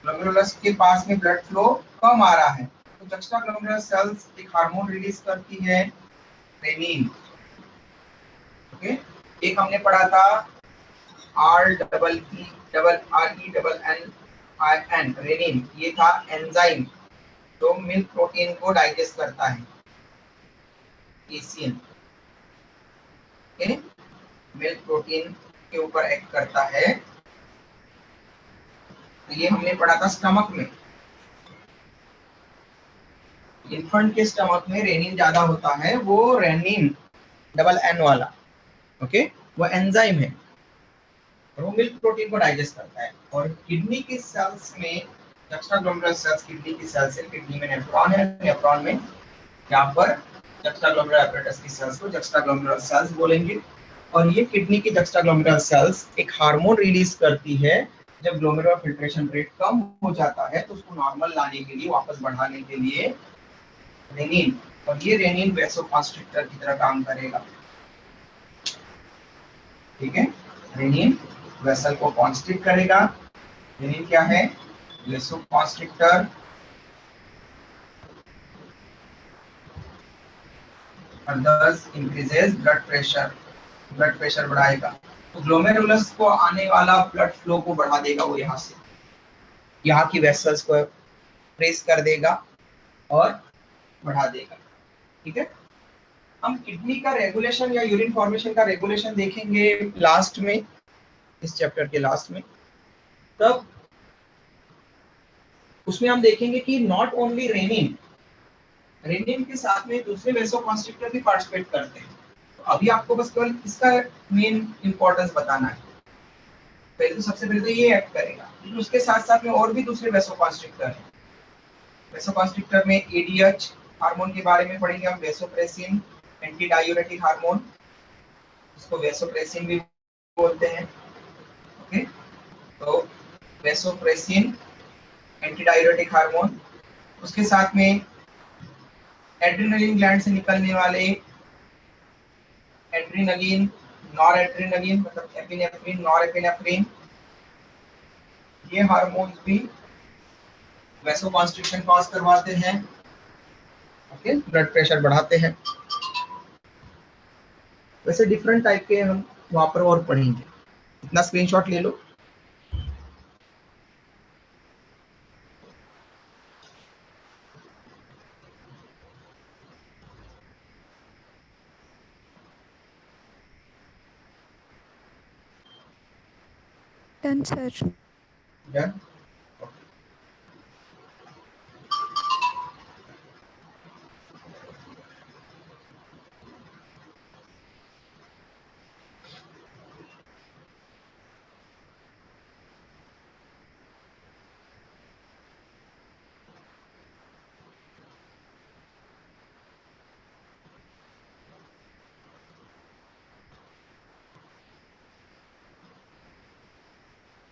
ग्लोमेरुलस के पास में ब्लड फ्लो कम आ रहा है, तो जक्स्टाग्लोमेरुलर सेल्स एक हार्मोन रिलीज करती है, रेनिन। ओके, एक हमने पढ़ा था REENIN, रेनिन। ये था एंजाइम जो मिल्क प्रोटीन को डाइजेस्ट करता है, एसियन। ओके, मिल्क प्रोटीन के ऊपर एक्ट करता है। तो ये हमने पढ़ा था स्टमक में। इन्फेंट के स्टमक में रेनिन ज्यादा होता है, वो रेनिन डबल एन वाला। ओके, वो एंजाइम है और वो मिल्क प्रोटीन को डाइजेस्ट करता है। और किडनी की सेल्स में जक्स्टाग्लोमेरुलर सेल्स, किडनी की सेल्स है, किडनी में नेफ्रॉन है, नेफ्रॉन में यहाँ पर जक्स्टाग्लोमेरुलर apparatus की सेल्स को जक्स्टाग्लोमेरुलर सेल्स बोलेंगे। और ये किडनी की जक्स्टाग्लोमेरुलर सेल्स एक हार्मोन रिलीज करती है। जब ग्लोमेरुलर फिल्ट्रेशन रेट कम हो जाता है, तो उसको नॉर्मल लाने के लिए, वापस बढ़ाने के लिए रेनिन, और ये रेनिन वैसोकॉन्स्ट्रिक्टर की तरह काम करेगा। ठीक है, रेनिन वेसल को कॉन्स्ट्रिक्ट करेगा। रेनिन क्या है, वैसोकॉन्स्ट्रिक्टर। और thus increases blood pressure, blood pressure बढ़ाएगा। तो ग्लोमेरुलस को आने वाला ब्लड फ्लो को बढ़ा देगा, वो यहाँ से यहाँ की वेसल्स को प्रेस कर देगा और बढ़ा देगा। ठीक है, हम किडनी का रेगुलेशन या यूरिन फॉर्मेशन का रेगुलेशन देखेंगे लास्ट में, इस चैप्टर के लास्ट में। तब उसमें हम देखेंगे कि नॉट ओनली रेनिन, रेनिन के साथ में दूसरे वैसोकॉन्स्ट्रिक्टर भी पार्टिसिपेट करते हैं। तो अभी आपको बस केवल इसका मेन इंपॉर्टेंस बताना है। पहले तो सबसे पहले तो ये एक्ट करेगा, लेकिन उसके साथ साथ में और भी दूसरे वैसोकॉन्स्ट्रिक्टर हैं। वैसोकॉन्स्ट्रिक्टर में एडीएच हार्मोन के बारे में पढ़ेंगे हम, वैसोप्रेसिन एंटी डायूरेटिक हार्मोन, इसको वैसोप्रेसिन भी बोलते हैं। ओके, तो वैसोप्रेसिन एंटी डायूरेटिक हार्मोन, उसके साथ में एड्रेनलिन ग्लैंड से निकलने वाले एड्रेनलिन, नॉरएड्रेनलिन मतलब एपिनेफ्रिन, नॉरएपिनेफ्रिन, ये हार्मोन्स भी वैसोकॉन्स्ट्रिक्शन कॉज करवाते हैं। ओके, ब्लड प्रेशर बढ़ाते हैं। वैसे डिफरेंट टाइप के हम वहां पर और पढ़ेंगे। इतना स्क्रीनशॉट ले लो। Done sir. डन।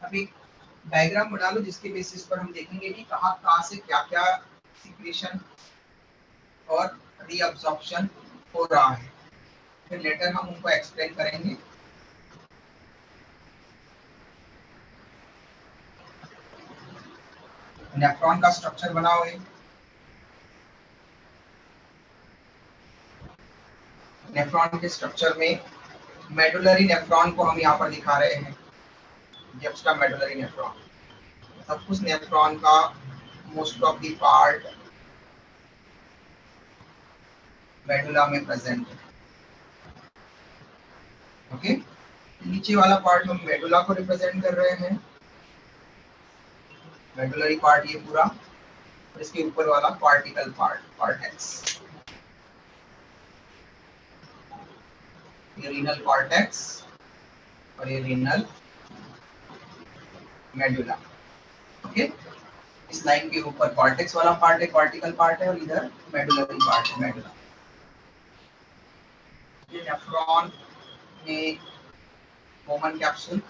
अभी डायग्राम बना लो जिसके बेसिस पर हम देखेंगे कि कहाँ से क्या क्या सिक्रेशन और रीअब्जॉर्प्शन हो रहा है, फिर लेटर हम उनको एक्सप्लेन करेंगे। नेफ्रॉन का स्ट्रक्चर बनाओ है। नेफ्रॉन के स्ट्रक्चर में मेडुलरी नेफ्रॉन को हम यहाँ पर दिखा रहे हैं, जुक्स्टा मेडुलरी नेफ्रॉन। सब कुछ नेफ्रॉन का most of the part medulla में प्रेजेंट है। ओके, नीचे वाला पार्ट हम मेडुला को रिप्रेजेंट कर रहे हैं, मेडुलरी पार्ट ये पूरा, और इसके ऊपर वाला पार्टिकल पार्ट, कॉर्टेक्स, ये रीनल कॉर्टेक्स और ये रीनल मेडुला। ओके, इस लाइन के ऊपर कॉर्टेक्स वाला पार्ट है, कॉर्टिकल पार्ट है, और इधर मेडुलरी पार्ट है, मेडुला। ये नेफ्रॉन में कॉमन कैप्सूल,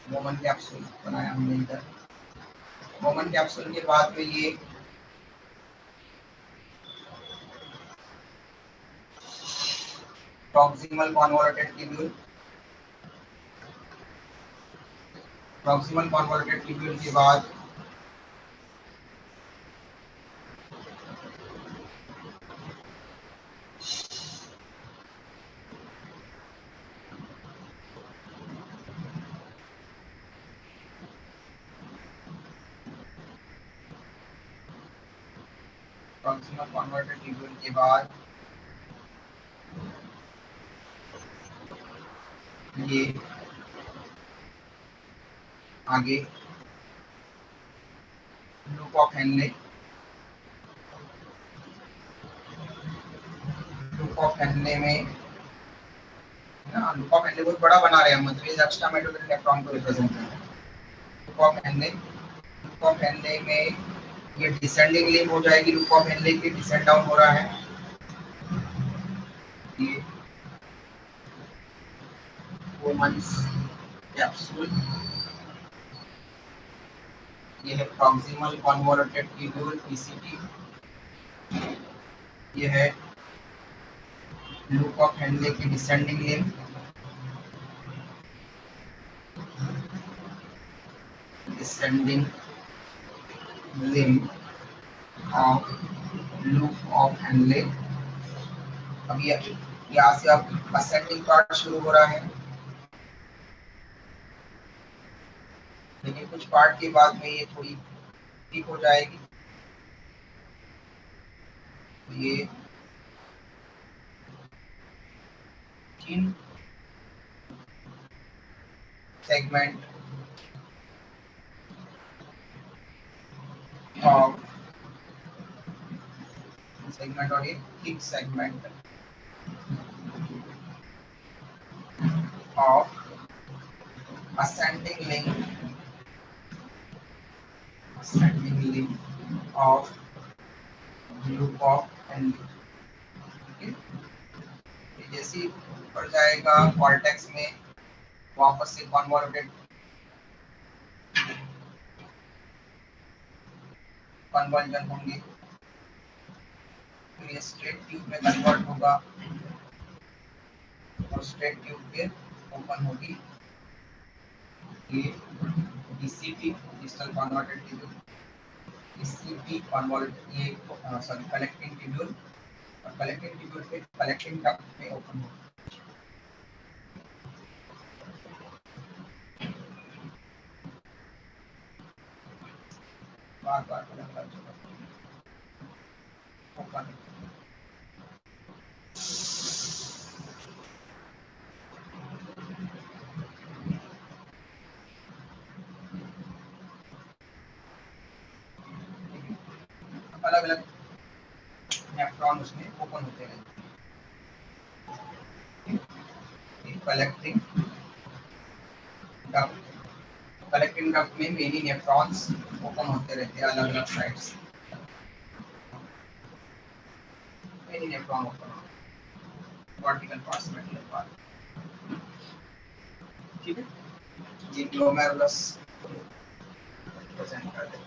मोमन कैप्सूल बनाया हमने इधर। मोमन कैप्सूल के बाद में ये proximal convoluted tubule, proximal convoluted tubule के बाद प्रॉक्सिमल कॉन्वोल्यूटेड ट्यूब्यूल के बाद ये आगे loop of Henle, loop of Henle में ना, लूप ऑफ हेनले बहुत बड़ा बना रहे हैं, मतलब ये जुक्स्टा मेडुलरी नेफ्रॉन को रिप्रेजेंट कर रहे हैं। Loop of Henle, loop of Henle में ये डिसेंडिंग लिंब हो जाएगी, लूप ऑफ हेनले की डिसेंड डाउन हो रहा है। ये वुमेन्स कैप्सूल, ये है प्रॉक्सिमल कॉन्वोल्यूटेड ट्यूब्यूल पीसीटी, ये है लूप ऑफ हेनले की descending limb, descending limb of loop of Henle. अब ये यहाँ से अब असेंडिंग पार्ट शुरू हो रहा है, लेकिन कुछ पार्ट के बाद में ये थोड़ी ठीक हो जाएगी। तो ये 3 सेगमेंट ऑफ सेगमेंट और ये thick segment of ascending link of loop of Henle। okay? जैसे ऊपर जाएगा कॉर्टेक्स में वापस से कॉन्वोल्यूटेड कन्वर्जन होंगे, फिर ये स्ट्रेट ट्यूब में कन्वर्ट होगा और स्ट्रेट ट्यूब फिर ओपन होगी। ये DCT digital converted tubule, DCT convert ये सॉरी कलेक्टिंग ट्यूब्यूल, और कलेक्टिंग ट्यूब्यूल फिर कलेक्टिंग डक्ट में ओपन होगा। बार बार ओपन अलग अलग नेफ्रॉन उसमें ओपन होते हैं। कलेक्टिंग डक्ट, कलेक्टिंग डक्ट में मेनी नेफ्रॉन्स ओपन होते रहते हैं अलग अलग sides, many nephron open, vertical parts, medullary part. ठीक है, ये ग्लोमेरुलस प्रेजेंट कर देते हैं।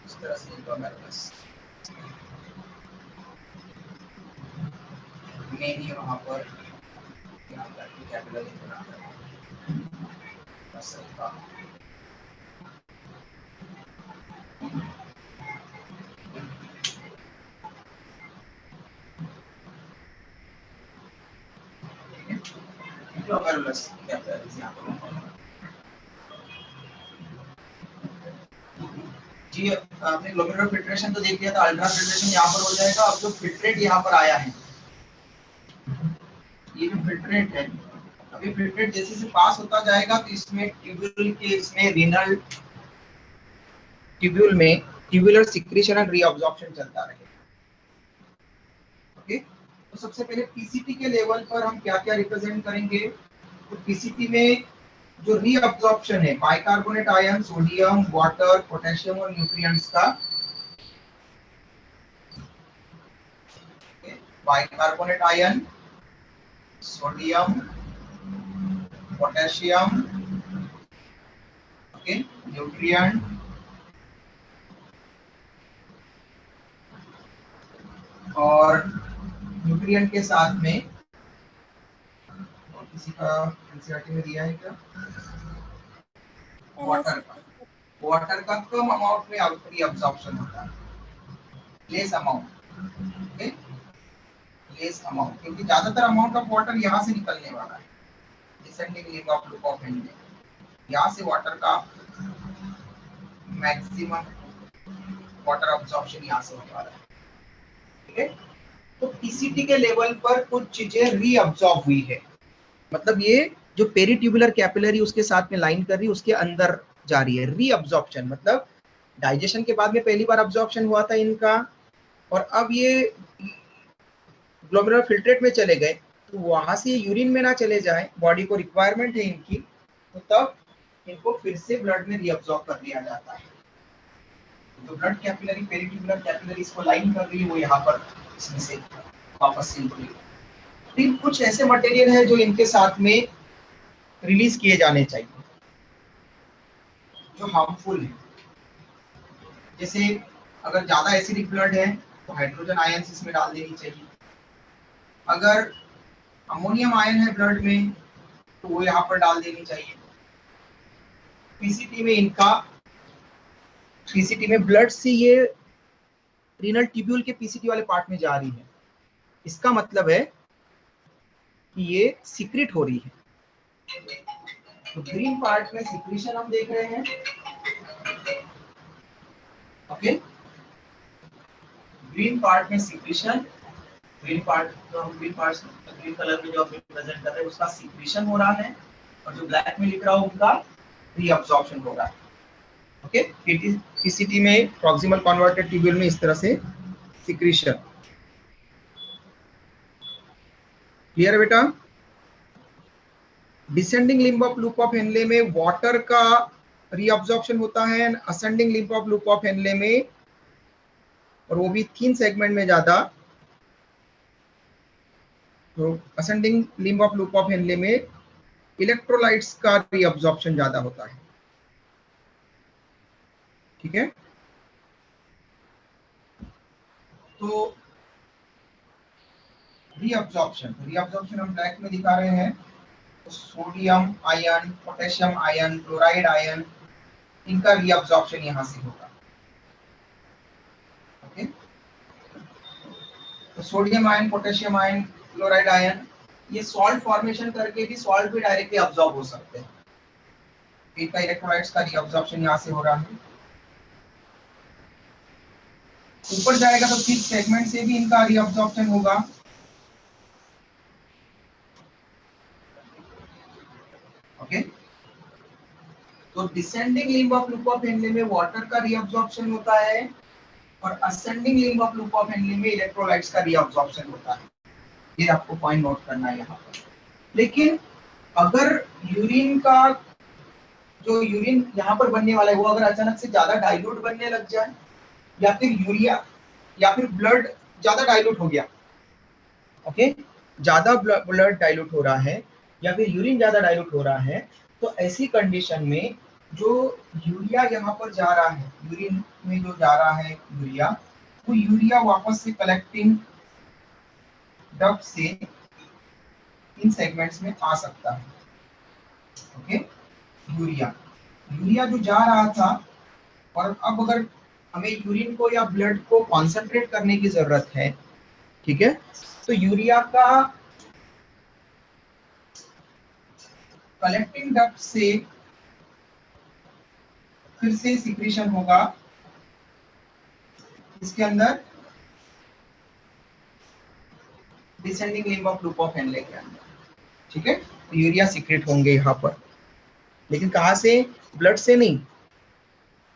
इस तरह से ग्लोमेरुलस मेन यहाँ पर कैपिलरी बनाता है। ग्लोमेरुलस कैपिलरीज यहाँ पर जी। आपने ग्लोमेरुलर फिल्ट्रेशन तो देख लिया था, अल्ट्रा फिल्ट्रेशन यहाँ पर हो जाएगा। अब जो फिल्ट्रेट यहाँ पर आया है, ये जो फिल्ट्रेट है, अभी फिल्ट्रेट जैसे से पास होता जाएगा तो इसमें ट्यूब्यूल के इसमें रीनल ट्यूब्यूल में ट्यूबुलर सिक्रीशन एंड रीअब्जॉर्प्शन चलता रहेगा। ओके, तो सबसे पहले पीसीटी के लेवल पर हम क्या क्या रिप्रेजेंट करेंगे। तो पीसीटी में जो रीअब्जॉर्प्शन है bicarbonate ion, sodium, water, potassium और न्यूट्रिएंट्स का, bicarbonate ion, sodium, potassium, okay, nutrient और न्यूट्रिएंट के साथ में और किसी का एनसीईआरटी में दिया है क्या, वाटर का। वाटर का कम अमाउंट में रीअब्जॉर्प्शन होता है, less amount, okay, less amount, क्योंकि ज्यादातर अमाउंट ऑफ वाटर यहाँ से निकलने वाला है। Descending link of loop of Henle, यहाँ से वाटर का मैक्सिमम वाटर अब्जॉर्प्शन यहाँ से होने वाला है। ठीक है, तो पीसीटी के लेवल पर कुछ चीजें रीअब्जॉर्ब हुई है, मतलब ये जो पेरिट्यूबुलर कैपिलरी उसके साथ में लाइन कर रही है उसके अंदर जा रही है। रीअब्जॉर्प्शन मतलब डाइजेशन के बाद में पहली बार अब्जॉर्प्शन हुआ था इनका, और अब ये ग्लोमेरुलर फिल्ट्रेट में चले गए, तो वहां से यूरिन में ना चले जाए, बॉडी को रिक्वायरमेंट है इनकी, तो तब इनको फिर से ब्लड में रीअब्जॉर्ब कर लिया जाता है। जो ब्लड कैपिलरी पेरिट्यूबुलर कैपिलरी इसको लाइन कर रही है वो यहाँ पर इसमें से वापस से फिर कुछ ऐसे मटेरियल है जो इनके साथ में रिलीज किए जाने चाहिए जो हार्मफुल है। जैसे अगर ज्यादा एसिडिक ब्लड है तो हाइड्रोजन आयंस इसमें डाल देनी चाहिए। अगर अमोनियम आयन है ब्लड में तो वो यहाँ पर डाल देनी चाहिए। पीसीटी में इनका, पीसीटी में ब्लड से ये रीनल ट्यूब्यूल के पीसीटी वाले पार्ट में जा रही है, इसका मतलब है कि ये सीक्रेट हो रही है। तो ग्रीन पार्ट में सिक्रीशन हम देख रहे हैं, ओके, ग्रीन पार्ट में सिक्रीशन, ग्रीन पार्ट तो हम ग्रीन पार्ट ग्रीन कलर में जो हम प्रेजेंट कर रहे हैं उसका सिक्रीशन हो रहा है, और जो ब्लैक में लिख रहा हूं उनका रीअब्जॉर्प्शन हो रहा है। ओके, पीसीटी में प्रॉक्सिमल कन्वर्टेड ट्यूब्यूल में इस तरह से सिक्रीशन। क्लियर है बेटा? Descending limb of loop of Henle में वाटर का रीअब्जॉर्प्शन होता है, ascending limb of loop of Henle में, और वो भी 3 सेगमेंट में ज्यादा। तो ascending limb of loop of Henle में इलेक्ट्रोलाइट्स का रीअब्जॉर्प्शन ज्यादा होता है। ठीक है, तो रीअब्जॉर्प्शन हम ब्लैक में दिखा रहे हैं। तो sodium ion, potassium ion, chloride ion, इनका रीअब्जॉर्प्शन यहां से होगा। ओके, तो sodium ion, potassium ion, chloride ion, ये सॉल्ट फॉर्मेशन करके भी सॉल्ट भी डायरेक्टली अब्सॉर्ब हो सकते हैं। इनका इलेक्ट्रोलाइट्स का रीअब्जॉर्प्शन यहां से हो रहा है। ऊपर जाएगा तो फिर सेगमेंट से भी इनका रीअब्जॉर्प्शन होगा। ओके, तो descending limb of loop of Henle में वाटर का रीअब्जॉर्प्शन होता है, और ascending limb of loop of Henle में इलेक्ट्रोलाइट्स का रीअब्जॉर्प्शन होता है। ये आपको पॉइंट नोट करना है यहाँ पर। लेकिन अगर यूरिन का जो यूरिन यहाँ पर बनने वाला है वो अगर अचानक से ज्यादा डाइल्यूट बनने लग जाए, या फिर यूरिया या फिर ब्लड ज्यादा डाइल्यूट हो गया, ओके, ज्यादा ब्लड डाइल्यूट हो रहा है या फिर यूरिन ज्यादा डाइल्यूट हो रहा है, तो ऐसी कंडीशन में जो यूरिया यहाँ पर जा रहा है, यूरिन में जो जा रहा है यूरिया, वो यूरिया वापस से कलेक्टिंग डक्ट से इन सेगमेंट्स में आ सकता है। ओके, यूरिया यूरिया जो जा रहा था, और अब अगर हमें यूरिन को या ब्लड को कॉन्सेंट्रेट करने की जरूरत है, ठीक है, तो यूरिया का कलेक्टिंग डक्ट से फिर से सिक्रीशन होगा इसके अंदर descending limb of loop of Henle के अंदर, ठीक है। तो यूरिया सीक्रेट होंगे यहाँ पर, लेकिन कहाँ से? ब्लड से नहीं,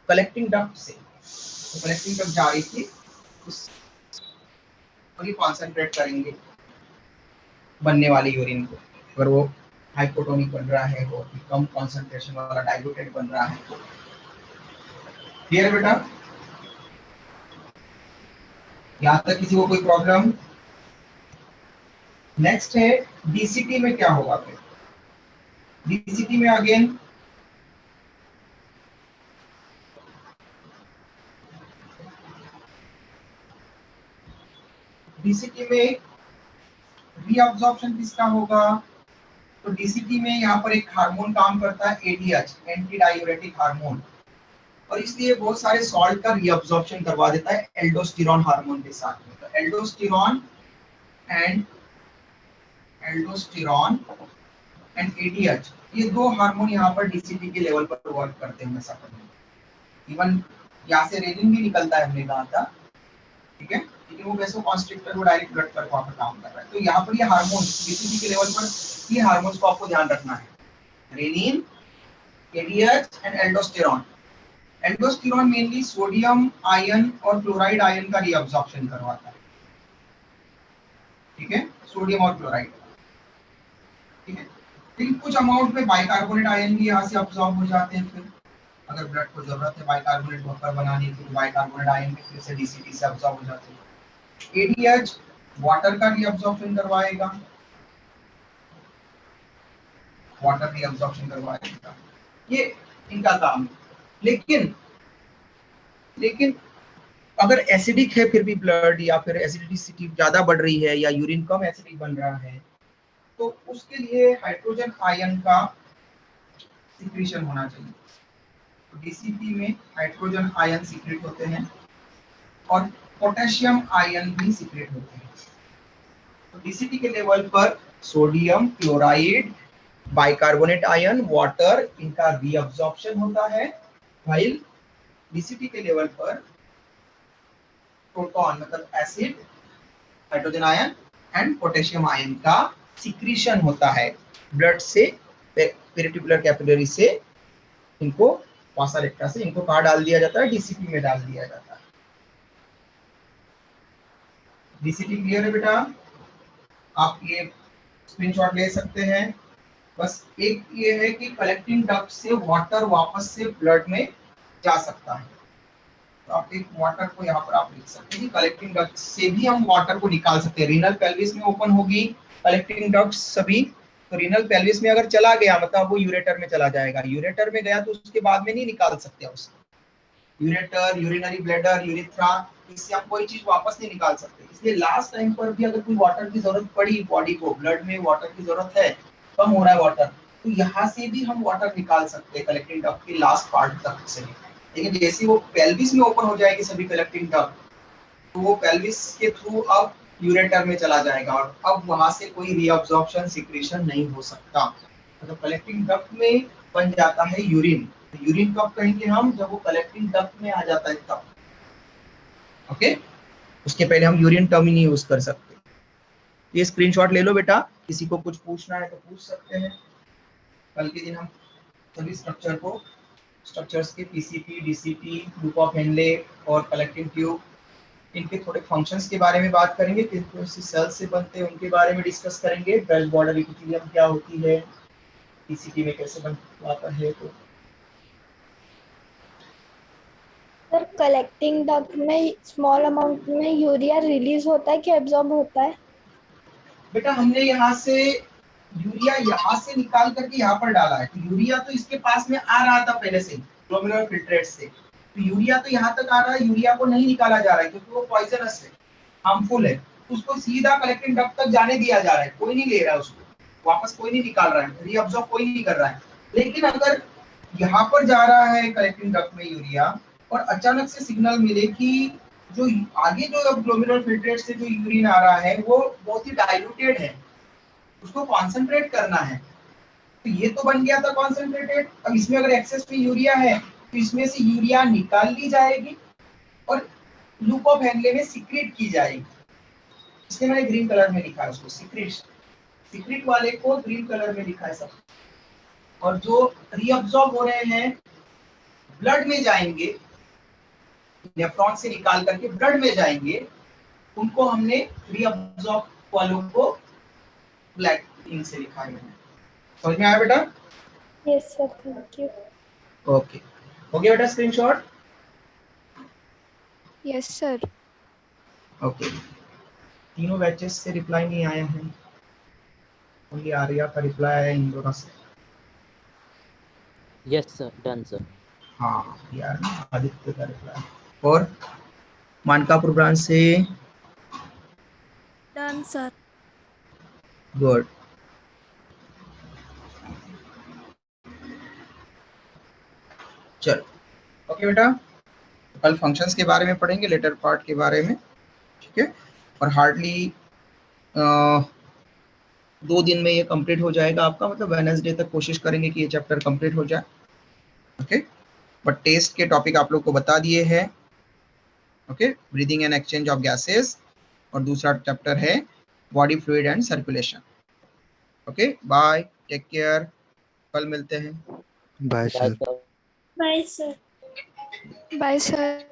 कलेक्टिंग डक्ट से। तो कलेक्टिंग डक्ट जा रही थी उस पर ही कॉन्सेंट्रेट करेंगे बनने वाली यूरिन को। अगर वो हाइपोटोनिक बन रहा है, वो कम कॉन्सेंट्रेशन वाला डाइल्यूटेड बन रहा है तो। क्लियर है बेटा? यहाँ तक किसी को कोई प्रॉब्लम? नेक्स्ट है डीसीटी में क्या होगा फिर? डीसीटी में अगेन डीसीटी में रीअब्जॉर्प्शन किसका होगा? तो डीसीटी में यहाँ पर एक हार्मोन काम करता है, एडीएच, एंटी डायूरेटिक हार्मोन, और इसलिए बहुत सारे सॉल्ट का रीअब्जॉर्प्शन करवा देता है एल्डोस्टेरॉन हार्मोन के साथ में। तो एल्डोस्टेरॉन एंड एडीएच, ये दो हार्मोन यहाँ पर डीसीटी के लेवल पर वर्क करते हैं हमेशा। इवन यहाँ से रेनिन भी निकलता है, हमने कहा था, ठीक है, लेकिन वो वैसे कॉन्स्ट्रिक्टर वो डायरेक्ट ब्लड पर वहाँ पर काम कर रहा है। तो यहाँ पर ये हार्मोन डीसीटी के लेवल पर ये हार्मोन्स को आपको ध्यान रखना है, renin, ADH and aldosterone. Aldosterone mainly sodium ion और क्लोराइड आयन का रीअब्जॉर्प्शन करवाता है, ठीक है, सोडियम और क्लोराइड, ठीक है। लेकिन कुछ अमाउंट में बाइकार्बोनेट आयन भी यहाँ से अब्सॉर्ब हो जाते हैं। फिर अगर ब्लड को जरूरत है बाइकार्बोनेट बफर बनाने की, तो बाइकार्बोनेट आयन भी फिर से डीसीटी से अब्सॉर्ब हो जाते हैं। एडीएच वाटर का रीअब्जॉर्प्शन करवाएगा, वाटर रीअब्जॉर्प्शन करवाएगा, ये इनका काम है। लेकिन अगर एसिडिक है फिर भी ब्लड, या फिर एसिडिटी ज्यादा बढ़ रही है या यूरिन कम एसिडिक बन रहा है, तो उसके लिए हाइड्रोजन आयन का सिक्रीशन होना चाहिए। तो डीसीटी में हाइड्रोजन आयन सीक्रेट होते हैं और पोटेशियम आयन भी सीक्रेट होते हैं। तो डीसीटी के लेवल पर sodium, chloride, bicarbonate ion, water, इनका रीअब्जॉर्प्शन होता है, व्हाइल डीसीटी के लेवल पर प्रोटॉन मतलब acid, hydrogen ion and potassium ion का सिक्रीशन होता है ब्लड से, पेरिट्यूबुलर कैपिलरी से, इनको वासा रेक्टा से इनको कहाँ डाल दिया जाता है? डीसीटी में डाल दिया जाता है। डीसीटी क्लियर है बेटा? आप ये स्क्रीनशॉट ले सकते हैं। बस एक ये है कि कलेक्टिंग डक्ट से वाटर वापस से ब्लड में जा सकता है। तो आप एक वाटर को यहाँ पर आप लिख सकते हैं, कलेक्टिंग डक्ट से भी हम वाटर को निकाल सकते हैं। रीनल पेल्विस में ओपन होगी कलेक्टिंग डक्ट सभी, तो रीनल पेल्विस में अगर चला गया मतलब वो यूरेटर में चला जाएगा। यूरेटर में गया तो उसके बाद में नहीं निकाल सकते उसको। यूरेटर, यूरिनरी ब्लैडर, यूरिथ्रा, इससे हम कोई चीज वापस नहीं निकाल सकते। इसलिए लास्ट टाइम पर भी अगर कोई वाटर की जरूरत पड़ी, बॉडी को ब्लड में वाटर की जरूरत है, कम हो रहा है वाटर, तो यहाँ से भी हम वाटर निकाल सकते हैं कलेक्टिंग डक्ट के लास्ट पार्ट तक से। लेकिन जैसे वो पेल्विस में ओपन हो जाएगी सभी कलेक्टिंग डक्ट, तो वो पेल्विस के थ्रू अब यूरेटर में चला जाएगा और अब वहां से कोई रीअब्जॉर्प्शन सिक्रीशन नहीं हो सकता। मतलब कलेक्टिंग डक्ट में बन जाता है यूरिन। तो यूरिन कब कहेंगे हम? जब वो कलेक्टिंग डक्ट में आ जाता है तब। ओके, उसके पहले हम यूरिन टर्म ही नहीं यूज कर सकते। ये स्क्रीनशॉट ले लो बेटा, किसी को कुछ पूछना है तो पूछ सकते हैं। कल के दिन हम सभी स्ट्रक्चर्स के PCP, DCT, loop of Henle और कलेक्टिंग ट्यूब इनके थोड़े फंक्शंस के बारे में बात करेंगे, किस तरह से सेल्स से बनते हैं उनके बारे में डिस्कस करेंगे, ड्रग बॉर्डर इपिथेलियम क्या होती है, टीसीपी में कैसे बनता है। तो सर कलेक्टिंग डक्ट में स्मॉल अमाउंट में यूरिया रिलीज होता है कि एब्जॉर्ब होता है? बेटा हमने यहाँ से यूरिया यहाँ से निकाल करके यहाँ पर डाला है, तो यूरिया तो इसके पास में आ रहा था पहले से ग्लोमेरुलर फिल्ट्रेट से, तो यूरिया तो यहाँ तक आ रहा है, यूरिया को नहीं निकाला जा रहा है क्योंकि वो पॉइजनस है, हार्मफुल है, उसको सीधा कलेक्टिंग डक्ट तक जाने दिया जा रहा है, कोई नहीं ले रहा है उसको वापस, कोई नहीं निकाल रहा है, रीअब्सॉर्ब कोई नहीं कर रहा है। लेकिन अगर यहाँ पर जा रहा है कलेक्टिंग डक्ट में यूरिया और अचानक से सिग्नल मिले कि जो आगे जो ग्लोमेरुलर फिल्ट्रेट से जो यूरिन आ रहा है वो बहुत ही डाइल्यूटेड है, उसको कॉन्सेंट्रेट करना है, तो ये तो बन गया था कॉन्सेंट्रेटेड। अब इसमें अगर एक्सेस में यूरिया है तो इसमें से यूरिया निकाल ली जाएगी और लूप ऑफ हैंडले में सीक्रेट की जाएगी, इसलिए मैंने ग्रीन कलर में लिखा है उसको, सीक्रेट वाले को ग्रीन कलर में लिखा है सब। और जो रीअब्सॉर्ब हो रहे हैं ब्लड में जाएंगे, नेफ्रॉन से निकाल करके ब्लड में जाएंगे, उनको हमने रीअब्सॉर्ब वालों को ब्लैक इंक से लिखा है। समझ में आया बेटा? Yes sir, thank you. Okay, हो गया बेटा स्क्रीनशॉट? Yes sir. ओके, तीनों बैचेस से रिप्लाई नहीं आया है, ओनली आर्या का रिप्लाई आया इंदौरा से। Yes sir, done sir. हाँ यार, आदित्य का रिप्लाई। और मानकापुर ब्रांच से डन सर। गुड। चलो ओके बेटा, कल फंक्शंस के बारे में पढ़ेंगे, लेटर पार्ट के बारे में, ठीक है। और हार्डली 2 दिन में ये कंप्लीट हो जाएगा आपका, मतलब वेडनेसडे तक कोशिश करेंगे कि ये चैप्टर कंप्लीट हो जाए, ओके। बट टेस्ट के टॉपिक आप लोग को बता दिए हैं, okay, breathing and exchange of gases, और दूसरा चैप्टर है body fluid and circulation. Okay bye, take care, कल मिलते हैं। Bye sir. Bye sir. Bye sir.